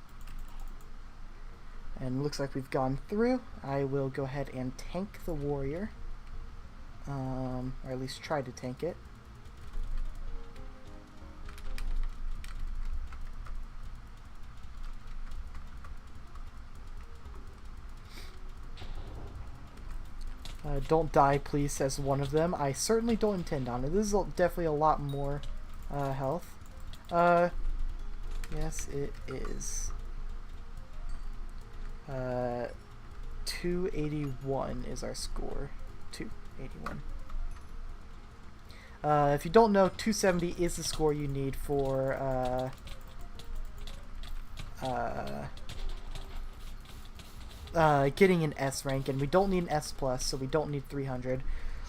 And looks like we've gone through. I will go ahead and tank the warrior. Or at least try to tank it. Don't die, please, says one of them. I certainly don't intend on it. This is definitely a lot more health. Yes, it is. 281 is our score. 281. If you don't know, 270 is the score you need for getting an S rank, and we don't need an S plus, so we don't need 300.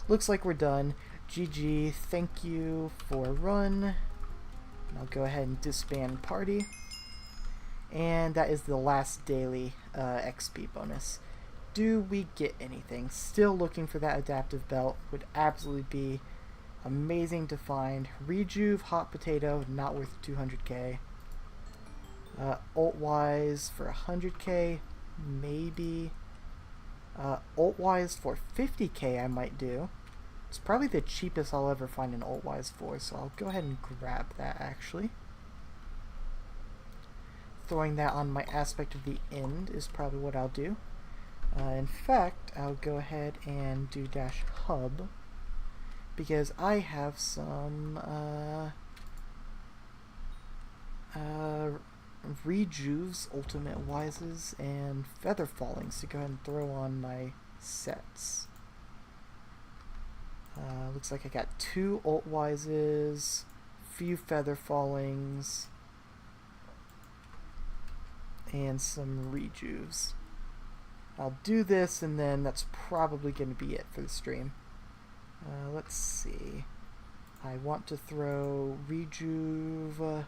Looks like we're done. GG, thank you for run. I'll go ahead and disband party. And that is the last daily XP bonus. Do we get anything? Still looking for that adaptive belt. Would absolutely be amazing to find. Rejuve, hot potato, not worth 200k. Ult-wise for 100k, maybe. Ult-wise for 50k I might do. It's probably the cheapest I'll ever find an ult-wise for, so I'll go ahead and grab that actually. Throwing that on my aspect of the end is probably what I'll do. In fact, I'll go ahead and do dash hub because I have some Rejuves, Ultimate Wises, and Feather Fallings to go ahead and throw on my sets. Looks like I got 2 Ult Wises, few Feather Fallings, and some Rejuves. I'll do this, and then that's probably going to be it for the stream. Let's see. I want to throw Rejuve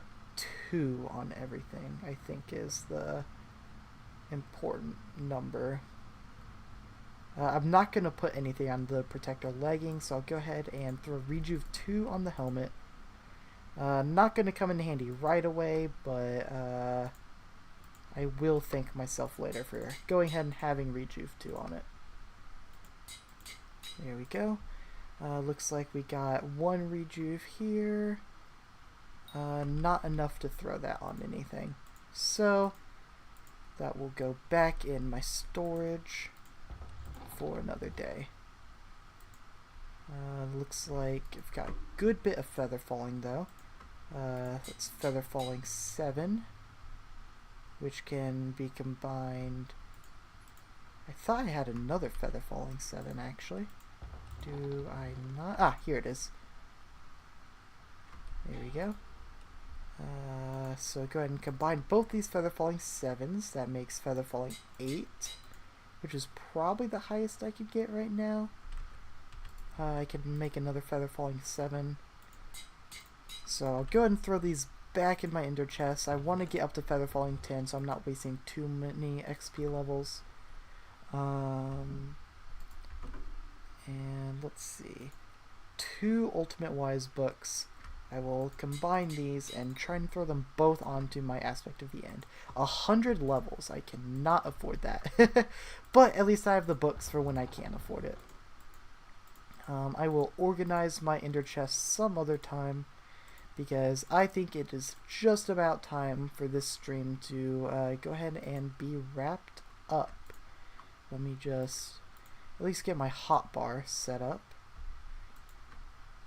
2 on everything, I think is the important number. I'm not going to put anything on the protector leggings, so I'll go ahead and throw Rejuve 2 on the helmet. Not going to come in handy right away, but I will thank myself later for going ahead and having Rejuve 2 on it. There we go. Looks like we got 1 Rejuve here. Not enough to throw that on anything. So that will go back in my storage for another day. Looks like I've got a good bit of Feather Falling though. It's Feather Falling 7, which can be combined. I thought I had another Feather Falling 7 actually. Do I not? Ah, here it is. There we go. So go ahead and combine both these Feather Falling 7s. That makes Feather Falling 8, which is probably the highest I could get right now. I could make another Feather Falling 7. So I'll go ahead and throw these back in my ender chest. I want to get up to Feather Falling 10, so I'm not wasting too many XP levels. And let's see. 2 Ultimate Wise books. I will combine these and try and throw them both onto my aspect of the end. 100 levels. I cannot afford that. But at least I have the books for when I can afford it. I will organize my ender chest some other time, because I think it is just about time for this stream to go ahead and be wrapped up. Let me just at least get my hotbar set up.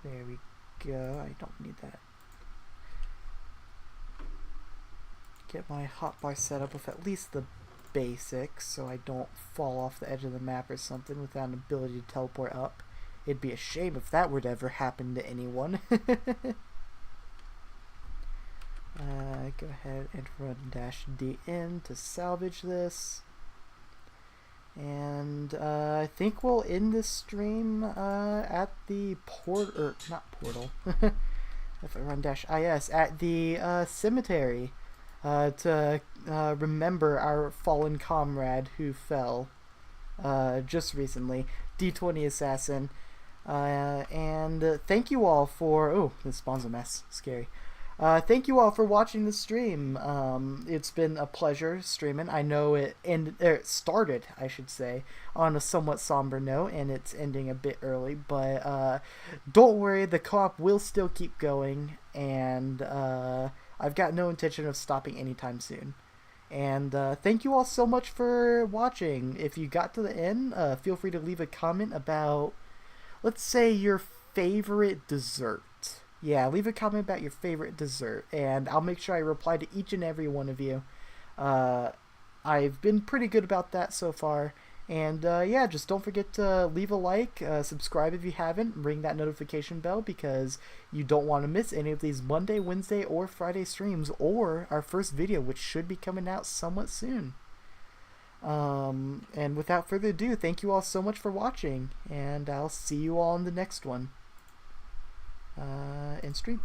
There we go. I don't need that. Get my hotbar set up with at least the basics so I don't fall off the edge of the map or something without an ability to teleport up. It'd be a shame if that would ever happen to anyone. Go ahead and run dash DN to salvage this. And I think we'll end this stream at the not portal. If I run dash IS at the cemetery to remember our fallen comrade who fell just recently, D20 Assassin. And thank you all for... Oh, this spawn's a mess. Scary. Thank you all for watching the stream. It's been a pleasure streaming. I know it started, I should say, on a somewhat somber note, and it's ending a bit early. But don't worry, the co-op will still keep going, and I've got no intention of stopping anytime soon. And thank you all so much for watching. If you got to the end, feel free to leave a comment about, let's say, your favorite dessert. Yeah, leave a comment about your favorite dessert, and I'll make sure I reply to each and every one of you. Uh, I've been pretty good about that so far. And yeah, just don't forget to leave a like, subscribe if you haven't, ring that notification bell because you don't want to miss any of these Monday, Wednesday, or Friday streams, or our first video, which should be coming out somewhat soon. And without further ado, thank you all so much for watching, and I'll see you all in the next one. In stream.